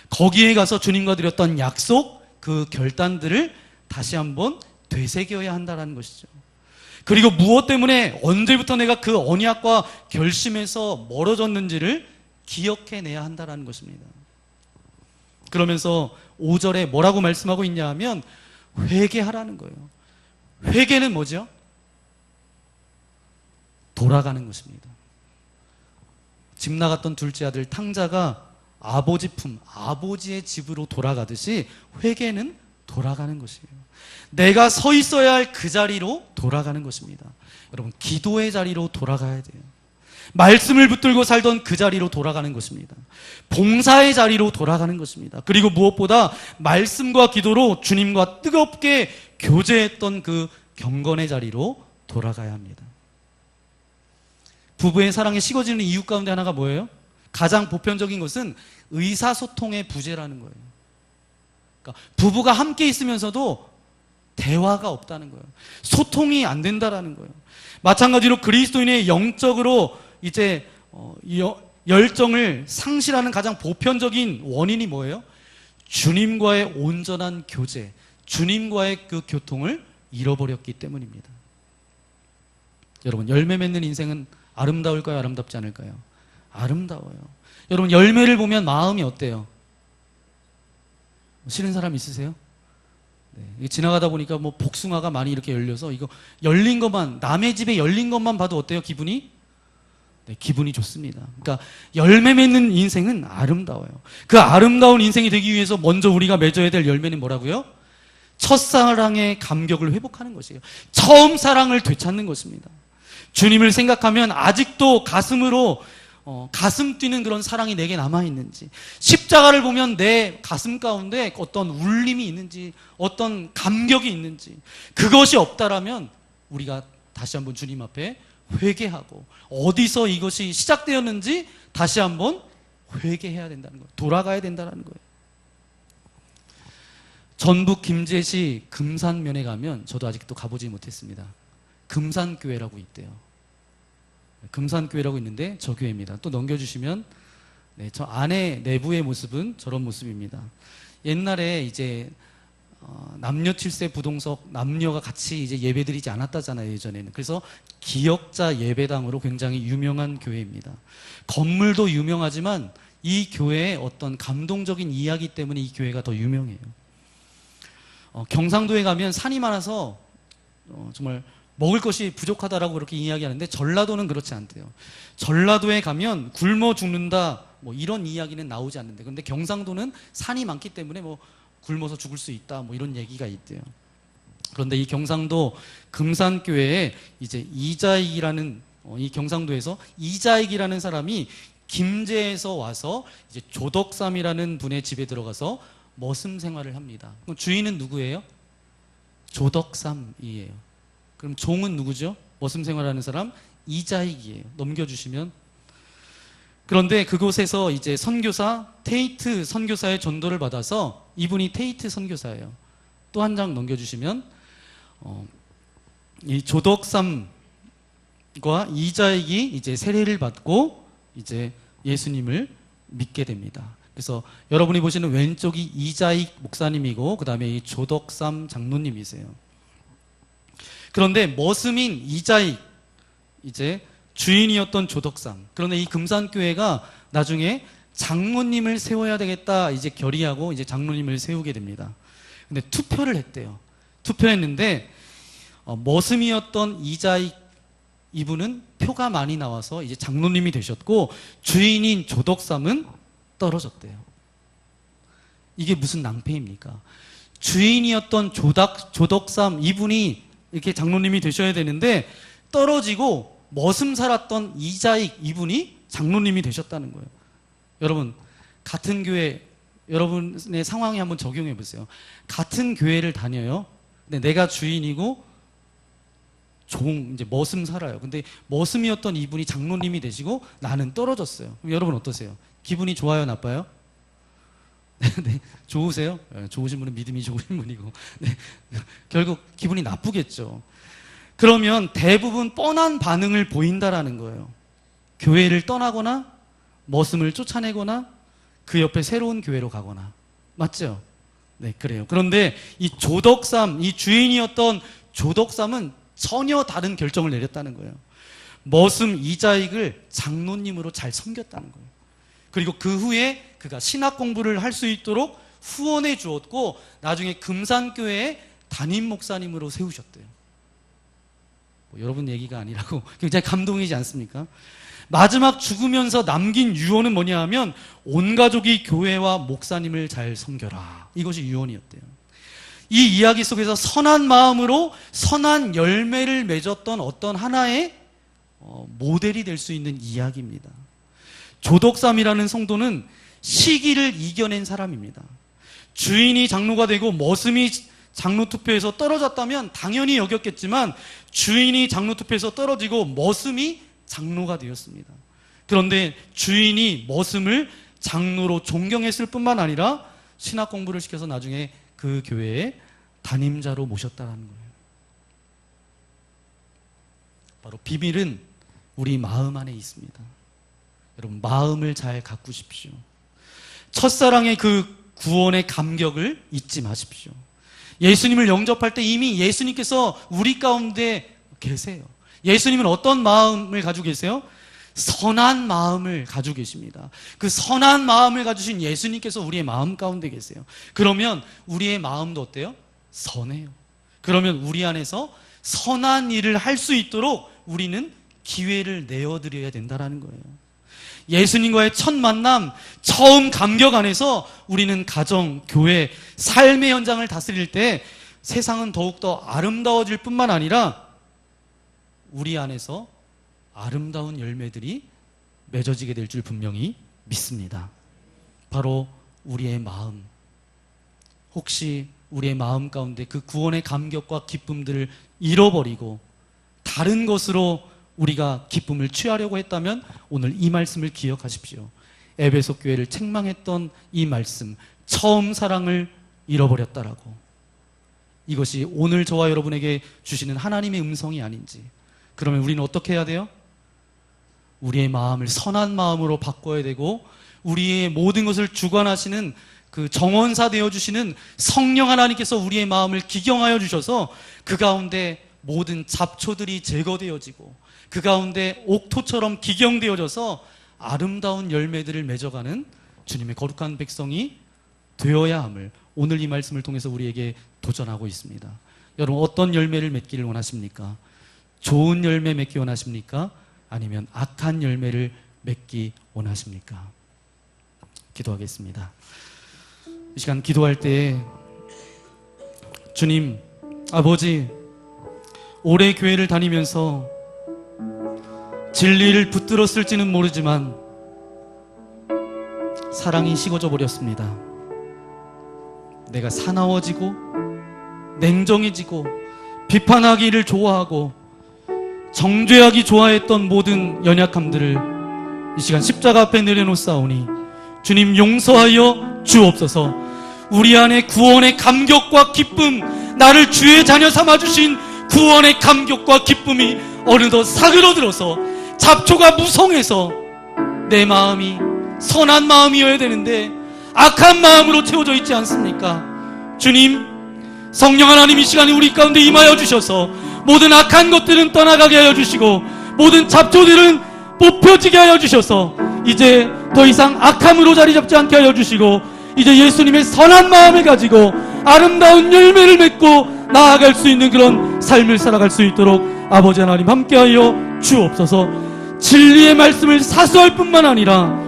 거기에 가서 주님과 드렸던 약속, 그 결단들을 다시 한번 되새겨야 한다는 것이죠. 그리고 무엇 때문에 언제부터 내가 그 언약과 결심에서 멀어졌는지를 기억해내야 한다는 것입니다. 그러면서 5절에 뭐라고 말씀하고 있냐 하면 회개하라는 거예요. 회개는 뭐죠? 돌아가는 것입니다. 집 나갔던 둘째 아들 탕자가 아버지 품, 아버지의 집으로 돌아가듯이 회개는 돌아가는 것이에요. 내가 서 있어야 할 그 자리로 돌아가는 것입니다. 여러분, 기도의 자리로 돌아가야 돼요. 말씀을 붙들고 살던 그 자리로 돌아가는 것입니다. 봉사의 자리로 돌아가는 것입니다. 그리고 무엇보다 말씀과 기도로 주님과 뜨겁게 교제했던 그 경건의 자리로 돌아가야 합니다. 부부의 사랑이 식어지는 이유 가운데 하나가 뭐예요? 가장 보편적인 것은 의사소통의 부재라는 거예요. 그러니까 부부가 함께 있으면서도 대화가 없다는 거예요. 소통이 안 된다라는 거예요. 마찬가지로 그리스도인의 영적으로 이제 열정을 상실하는 가장 보편적인 원인이 뭐예요? 주님과의 온전한 교제, 주님과의 그 교통을 잃어버렸기 때문입니다. 여러분, 열매 맺는 인생은 아름다울까요? 아름답지 않을까요? 아름다워요. 여러분, 열매를 보면 마음이 어때요? 싫은 사람 있으세요? 네, 지나가다 보니까 뭐 복숭아가 많이 이렇게 열려서 이거 열린 것만, 남의 집에 열린 것만 봐도 어때요? 기분이? 네, 기분이 좋습니다. 그러니까 열매 맺는 인생은 아름다워요. 그 아름다운 인생이 되기 위해서 먼저 우리가 맺어야 될 열매는 뭐라고요? 첫사랑의 감격을 회복하는 것이에요. 처음 사랑을 되찾는 것입니다. 주님을 생각하면 아직도 가슴으로 가슴 뛰는 그런 사랑이 내게 남아있는지, 십자가를 보면 내 가슴 가운데 어떤 울림이 있는지, 어떤 감격이 있는지, 그것이 없다라면 우리가 다시 한번 주님 앞에 회개하고 어디서 이것이 시작되었는지 다시 한번 회개해야 된다는 거예요. 돌아가야 된다는 거예요. 전북 김제시 금산면에 가면, 저도 아직도 가보지 못했습니다, 금산교회라고 있대요. 금산교회라고 있는데 저 교회입니다. 또 넘겨주시면, 네, 저 안에 내부의 모습은 저런 모습입니다. 옛날에 이제 남녀 7세 부동석, 남녀가 같이 이제 예배드리지 않았다잖아요, 예전에는. 그래서 기역자 예배당으로 굉장히 유명한 교회입니다. 건물도 유명하지만 이 교회의 어떤 감동적인 이야기 때문에 이 교회가 더 유명해요. 경상도에 가면 산이 많아서 정말 먹을 것이 부족하다라고 그렇게 이야기하는데, 전라도는 그렇지 않대요. 전라도에 가면 굶어 죽는다, 뭐 이런 이야기는 나오지 않는데, 그런데 경상도는 산이 많기 때문에 뭐 굶어서 죽을 수 있다, 뭐 이런 얘기가 있대요. 그런데 이 경상도 금산교회에 이제 이자익이라는, 이 경상도에서 이자익이라는 사람이 김제에서 와서 이제 조덕삼이라는 분의 집에 들어가서 머슴 생활을 합니다. 그럼 주인은 누구예요? 조덕삼이에요. 그럼 종은 누구죠? 머슴 생활하는 사람 이자익이에요. 넘겨주시면. 그런데 그곳에서 이제 선교사 테이트 선교사의 전도를 받아서, 이분이 테이트 선교사예요. 또 한 장 넘겨주시면, 이 조덕삼과 이자익이 이제 세례를 받고 이제 예수님을 믿게 됩니다. 그래서 여러분이 보시는 왼쪽이 이자익 목사님이고, 그 다음에 이 조덕삼 장로님이세요. 그런데 머슴인 이자익, 이제 주인이었던 조덕삼, 그런데 이 금산교회가 나중에 장로님을 세워야 되겠다 이제 결의하고 이제 장로님을 세우게 됩니다. 근데 투표를 했대요. 투표했는데 머슴이었던 이자익 이분은 표가 많이 나와서 이제 장로님이 되셨고, 주인인 조덕삼은 떨어졌대요. 이게 무슨 낭패입니까? 주인이었던 조덕삼 이분이 이렇게 장로님이 되셔야 되는데 떨어지고, 머슴 살았던 이자익 이분이 장로님이 되셨다는 거예요. 여러분, 같은 교회, 여러분의 상황에 한번 적용해 보세요. 같은 교회를 다녀요. 근데 내가 주인이고 이제 머슴 살아요. 근데 머슴이었던 이분이 장로님이 되시고 나는 떨어졌어요. 그럼 여러분 어떠세요? 기분이 좋아요, 나빠요? 네, 좋으세요? 네, 좋으신 분은 믿음이 좋으신 분이고, 네, 결국 기분이 나쁘겠죠. 그러면 대부분 뻔한 반응을 보인다라는 거예요. 교회를 떠나거나 머슴을 쫓아내거나 그 옆에 새로운 교회로 가거나. 맞죠? 네, 그래요. 그런데 이 조덕삼, 이 주인이었던 조덕삼은 전혀 다른 결정을 내렸다는 거예요. 머슴 이자익을 장로님으로 잘 섬겼다는 거예요. 그리고 그 후에 그가 신학 공부를 할 수 있도록 후원해 주었고, 나중에 금산교회의 담임 목사님으로 세우셨대요. 뭐 여러분 얘기가 아니라고 굉장히 감동이지 않습니까? 마지막 죽으면서 남긴 유언은 뭐냐 하면, 온 가족이 교회와 목사님을 잘 섬겨라. 이것이 유언이었대요. 이 이야기 속에서 선한 마음으로 선한 열매를 맺었던 어떤 하나의 모델이 될 수 있는 이야기입니다. 조덕삼이라는 성도는 시기를 이겨낸 사람입니다. 주인이 장로가 되고 머슴이 장로 투표에서 떨어졌다면 당연히 여겼겠지만, 주인이 장로 투표에서 떨어지고 머슴이 장로가 되었습니다. 그런데 주인이 머슴을 장로로 존경했을 뿐만 아니라 신학 공부를 시켜서 나중에 그 교회의 담임자로 모셨다는 거예요. 바로 비밀은 우리 마음 안에 있습니다. 여러분, 마음을 잘 가꾸십시오. 첫사랑의 그 구원의 감격을 잊지 마십시오. 예수님을 영접할 때 이미 예수님께서 우리 가운데 계세요. 예수님은 어떤 마음을 가지고 계세요? 선한 마음을 가지고 계십니다. 그 선한 마음을 가지신 예수님께서 우리의 마음 가운데 계세요. 그러면 우리의 마음도 어때요? 선해요. 그러면 우리 안에서 선한 일을 할 수 있도록 우리는 기회를 내어드려야 된다는 거예요. 예수님과의 첫 만남, 처음 감격 안에서 우리는 가정, 교회, 삶의 현장을 다스릴 때 세상은 더욱더 아름다워질 뿐만 아니라 우리 안에서 아름다운 열매들이 맺어지게 될 줄 분명히 믿습니다. 바로 우리의 마음. 혹시 우리의 마음 가운데 그 구원의 감격과 기쁨들을 잃어버리고 다른 것으로 우리가 기쁨을 취하려고 했다면 오늘 이 말씀을 기억하십시오. 에베소 교회를 책망했던 이 말씀, 처음 사랑을 잃어버렸다라고. 이것이 오늘 저와 여러분에게 주시는 하나님의 음성이 아닌지. 그러면 우리는 어떻게 해야 돼요? 우리의 마음을 선한 마음으로 바꿔야 되고, 우리의 모든 것을 주관하시는 그 정원사 되어주시는 성령 하나님께서 우리의 마음을 기경하여 주셔서 그 가운데 모든 잡초들이 제거되어지고 그 가운데 옥토처럼 기경되어져서 아름다운 열매들을 맺어가는 주님의 거룩한 백성이 되어야 함을 오늘 이 말씀을 통해서 우리에게 도전하고 있습니다. 여러분, 어떤 열매를 맺기를 원하십니까? 좋은 열매 맺기 원하십니까? 아니면 악한 열매를 맺기 원하십니까? 기도하겠습니다. 이 시간 기도할 때 주님, 아버지, 오래 교회를 다니면서 진리를 붙들었을지는 모르지만 사랑이 식어져 버렸습니다. 내가 사나워지고 냉정해지고 비판하기를 좋아하고 정죄하기 좋아했던 모든 연약함들을 이 시간 십자가 앞에 내려놓사오니 주님 용서하여 주옵소서. 우리 안에 구원의 감격과 기쁨, 나를 주의 자녀 삼아주신 구원의 감격과 기쁨이 어느덧 사그러들어서 잡초가 무성해서 내 마음이 선한 마음이어야 되는데 악한 마음으로 채워져 있지 않습니까? 주님, 성령 하나님 이 시간에 우리 가운데 임하여 주셔서 모든 악한 것들은 떠나가게 하여 주시고 모든 잡초들은 뽑혀지게 하여 주셔서 이제 더 이상 악함으로 자리 잡지 않게 하여 주시고 이제 예수님의 선한 마음을 가지고 아름다운 열매를 맺고 나아갈 수 있는 그런 삶을 살아갈 수 있도록 아버지 하나님 함께하여 주옵소서. 진리의 말씀을 사수할 뿐만 아니라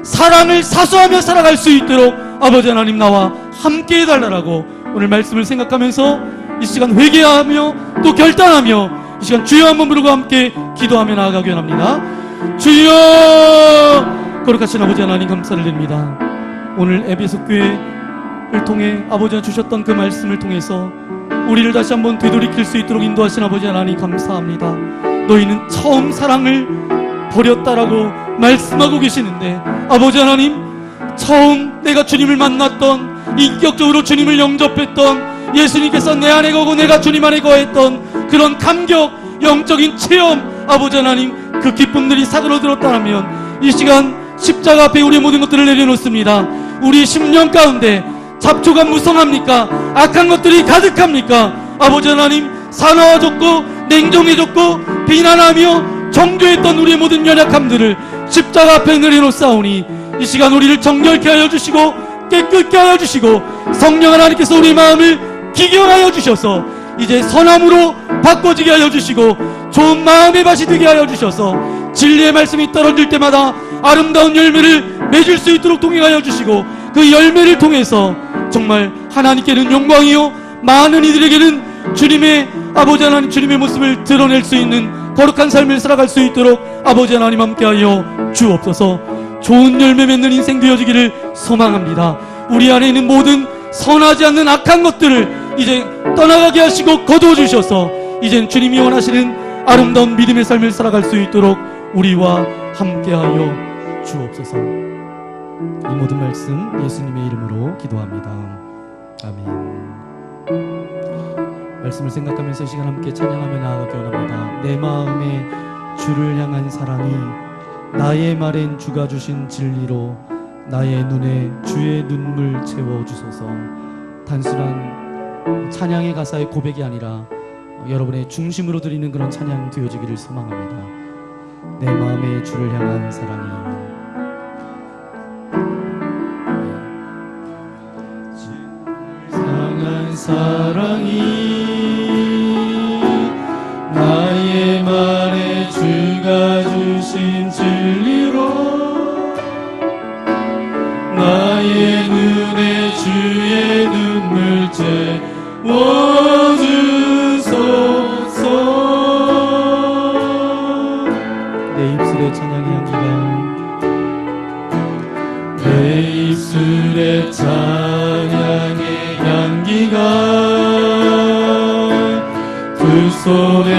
사랑을 사수하며 살아갈 수 있도록 아버지 하나님 나와 함께 해달라고 오늘 말씀을 생각하면서 이 시간 회개하며 또 결단하며 이 시간 주여 한번 부르고 함께 기도하며 나아가기 원합니다. 주여! 거룩하신 아버지 하나님 감사를 드립니다. 오늘 에베소 교회를 통해 아버지가 주셨던 그 말씀을 통해서 우리를 다시 한번 되돌이킬 수 있도록 인도하신 아버지 하나님 감사합니다. 너희는 처음 사랑을 버렸다라고 말씀하고 계시는데 아버지 하나님, 처음 내가 주님을 만났던, 인격적으로 주님을 영접했던, 예수님께서 내 안에 거고 내가 주님 안에 거했던 그런 감격, 영적인 체험, 아버지 하나님 그 기쁨들이 사그러들었다면 이 시간 십자가 앞에 우리의 모든 것들을 내려놓습니다. 우리 심령 가운데 잡초가 무성합니까? 악한 것들이 가득합니까? 아버지 하나님, 사나워졌고 냉정해졌고 비난하며 정죄했던 우리의 모든 연약함들을 십자가 앞에 내려놓사오니 이 시간 우리를 정결케 하여 주시고 깨끗게 하여 주시고 성령 하나님께서 우리의 마음을 기경하여 주셔서 이제 선함으로 바꿔지게 하여 주시고 좋은 마음의 밭이 되게 하여 주셔서 진리의 말씀이 떨어질 때마다 아름다운 열매를 맺을 수 있도록 동행하여 주시고 그 열매를 통해서 정말 하나님께는 영광이요 많은 이들에게는 주님의 아버지 하나님 주님의 모습을 드러낼 수 있는 거룩한 삶을 살아갈 수 있도록 아버지 하나님 함께하여 주옵소서. 좋은 열매 맺는 인생 되어지기를 소망합니다. 우리 안에 있는 모든 선하지 않는 악한 것들을 이제 떠나가게 하시고 거두어 주셔서 이젠 주님이 원하시는 아름다운 믿음의 삶을 살아갈 수 있도록 우리와 함께하여 주옵소서. 이 모든 말씀 예수님의 이름으로 기도합니다. 아멘. 말씀을 생각하면서 이 시간 함께 찬양하며 나아가기 원합니다. 내 마음에 주를 향한 사랑이 나의 말엔 주가 주신 진리로 나의 눈에 주의 눈물 채워주소서. 단순한 찬양의 가사의 고백이 아니라 여러분의 중심으로 드리는 그런 찬양 되어지기를 소망합니다. 내 마음에 주를 향한 사랑이 향한 사랑이 나의 말에 주가 주신 진리로 나의 눈에 주의 눈물 채워주소서.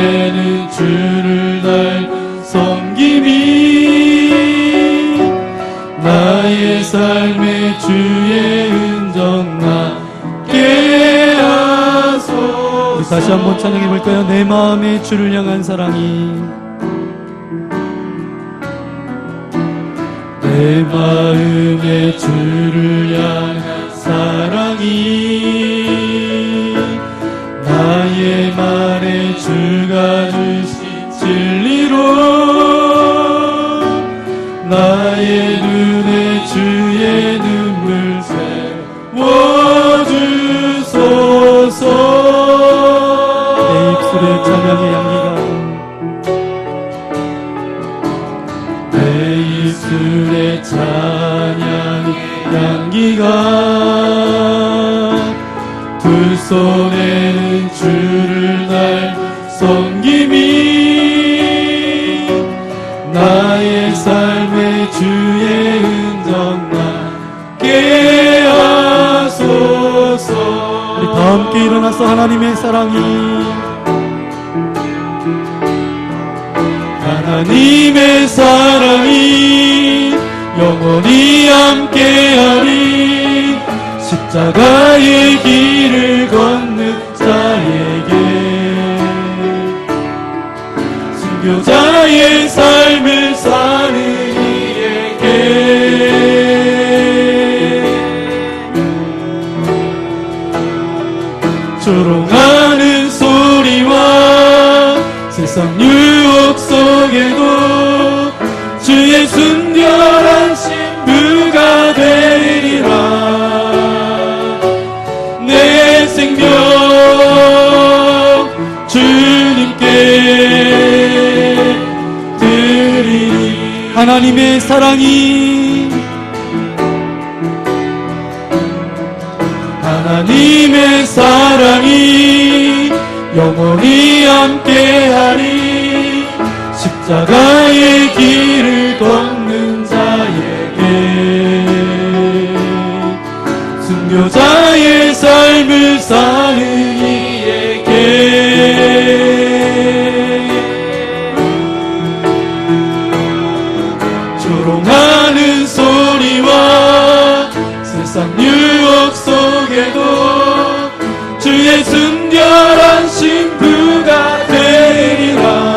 손에는 주를 달 섬김이 나의 삶의 주의 흔적 나게 하소서. 우리 다시 한번 찬양해 볼까요? 내 마음의 주를 향한 사랑이, 내 마음의 주를 향한 사랑이 나의 말에 주가 주신 진리로 나의 눈에 주의 눈물 세워주소서. 내 입술의 찬양의 향기가, 내 입술의 찬양의 향기가 두 손에는 주를 날 섬김이 나의 삶의 주의 흔적 나게 하소서. 우리 다 함께 일어나서 하나님의 사랑이, 하나님의 사랑이 영원히 함께하리. 십자가의 길을 걷는 자에게 순교자의 삶을 사는 이에게 조롱하는 소리와 세상 유혹 속에도 주의 순결한 신부가 되리라. 내 생명 주님께 드리리. 하나님의 사랑이, 하나님의 사랑이 영원히 함께하리. 십자가의 길을 걷는 자에게 순교자의 삶을 사는 이에게 조롱하는 소리와 세상 유혹 속에도 주의 순결한 신부가 되리라.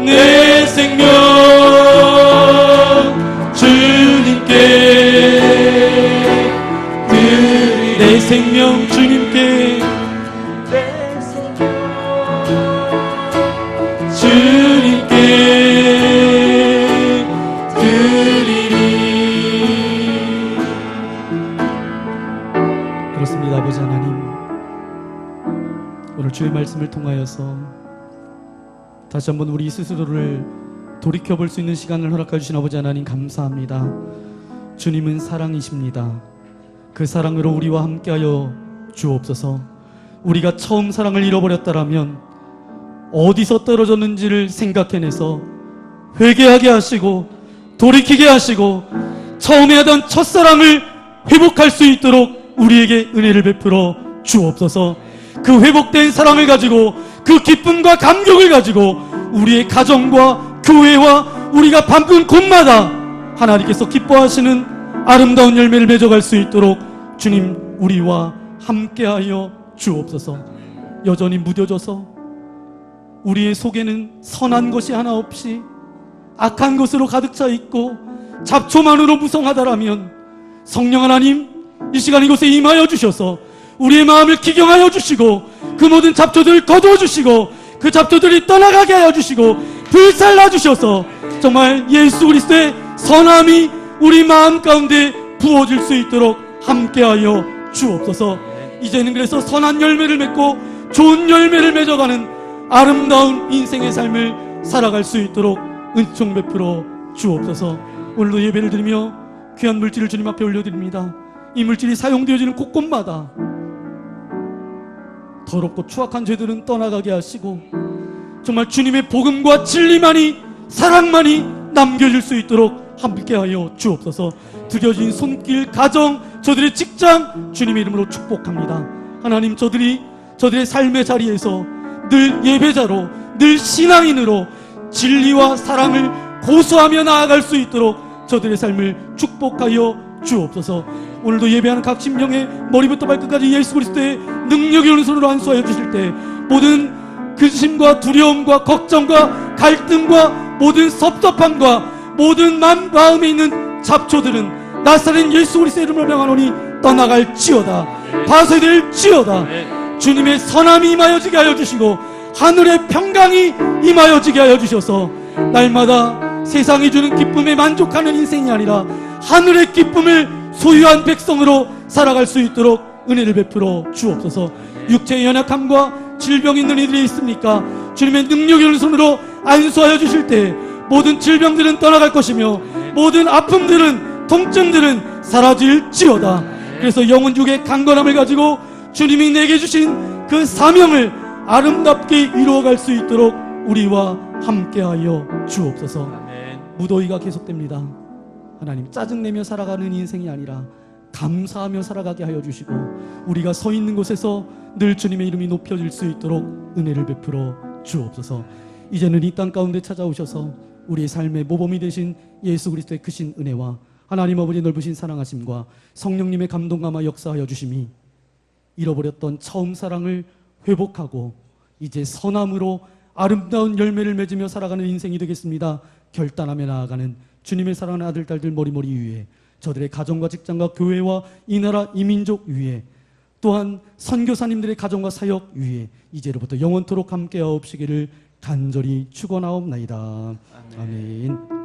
내 생명 주님께 드리리. 내 생명 주님께, 내 생명 주님께 드리리. 그렇습니다. 아버지 하나님, 오늘 주의 말씀을 통하여서 다시 한번 우리 스스로를 돌이켜볼 수 있는 시간을 허락해 주신 아버지 하나님 감사합니다. 주님은 사랑이십니다. 그 사랑으로 우리와 함께하여 주옵소서. 우리가 처음 사랑을 잃어버렸다라면 어디서 떨어졌는지를 생각해내서 회개하게 하시고 돌이키게 하시고 처음에 하던 첫사랑을 회복할 수 있도록 우리에게 은혜를 베풀어 주옵소서. 그 회복된 사랑을 가지고 그 기쁨과 감격을 가지고 우리의 가정과 교회와 우리가 밟은 곳마다 하나님께서 기뻐하시는 아름다운 열매를 맺어갈 수 있도록 주님 우리와 함께하여 주옵소서. 여전히 무뎌져서 우리의 속에는 선한 것이 하나 없이 악한 것으로 가득 차 있고 잡초만으로 무성하다라면 성령 하나님 이 시간 이곳에 임하여 주셔서 우리의 마음을 기경하여 주시고 그 모든 잡초들을 거두어 주시고 그 잡초들이 떠나가게 하여 주시고 불살라 주셔서 정말 예수 그리스도의 선함이 우리 마음 가운데 부어질 수 있도록 함께하여 주옵소서. 이제는 그래서 선한 열매를 맺고 좋은 열매를 맺어가는 아름다운 인생의 삶을 살아갈 수 있도록 은총 베풀어 주옵소서. 오늘도 예배를 드리며 귀한 물질을 주님 앞에 올려드립니다. 이 물질이 사용되어지는 곳곳마다 더럽고 추악한 죄들은 떠나가게 하시고 정말 주님의 복음과 진리만이 사랑만이 남겨질 수 있도록 함께하여 주옵소서. 드려진 손길, 가정, 저들의 직장 주님의 이름으로 축복합니다. 하나님 저들의 삶의 자리에서 늘 예배자로, 늘 신앙인으로 진리와 사랑을 고수하며 나아갈 수 있도록 저들의 삶을 축복하여 주옵소서. 오늘도 예배하는 각 심령의 머리부터 발끝까지 예수 그리스도의 능력이 오는 손으로 안수하여 주실 때 모든 근심과 두려움과 걱정과 갈등과 모든 섭섭함과 모든 마음에 있는 잡초들은 나사렛 예수 그리스도의 이름으로 명하노니 떠나갈지어다, 파쇄될지어다. 주님의 선함이 임하여지게 하여 주시고 하늘의 평강이 임하여지게 하여 주셔서 날마다 세상이 주는 기쁨에 만족하는 인생이 아니라 하늘의 기쁨을 소유한 백성으로 살아갈 수 있도록 은혜를 베풀어 주옵소서. 육체의 연약함과 질병이 있는 이들이 있습니까? 주님의 능력이 오는 손으로 안수하여 주실 때 모든 질병들은 떠나갈 것이며 모든 아픔들은, 통증들은 사라질지어다. 그래서 영혼육의 강건함을 가지고 주님이 내게 주신 그 사명을 아름답게 이루어갈 수 있도록 우리와 함께하여 주옵소서. 무더위가 계속됩니다. 하나님, 짜증내며 살아가는 인생이 아니라 감사하며 살아가게 하여 주시고 우리가 서 있는 곳에서 늘 주님의 이름이 높여질 수 있도록 은혜를 베풀어 주옵소서. 이제는 이 땅 가운데 찾아오셔서 우리의 삶의 모범이 되신 예수 그리스도의 크신 은혜와 하나님 아버지 넓으신 사랑하심과 성령님의 감동감화 역사하여 주심이 잃어버렸던 처음 사랑을 회복하고 이제 선함으로 아름다운 열매를 맺으며 살아가는 인생이 되겠습니다. 결단하며 나아가는 주님의 사랑하는 아들, 딸들 머리머리 위에, 저들의 가정과 직장과 교회와 이 나라 이 민족 위에, 또한 선교사님들의 가정과 사역 위에 이제로부터 영원토록 함께하옵시기를 간절히 축원하옵나이다. 아멘.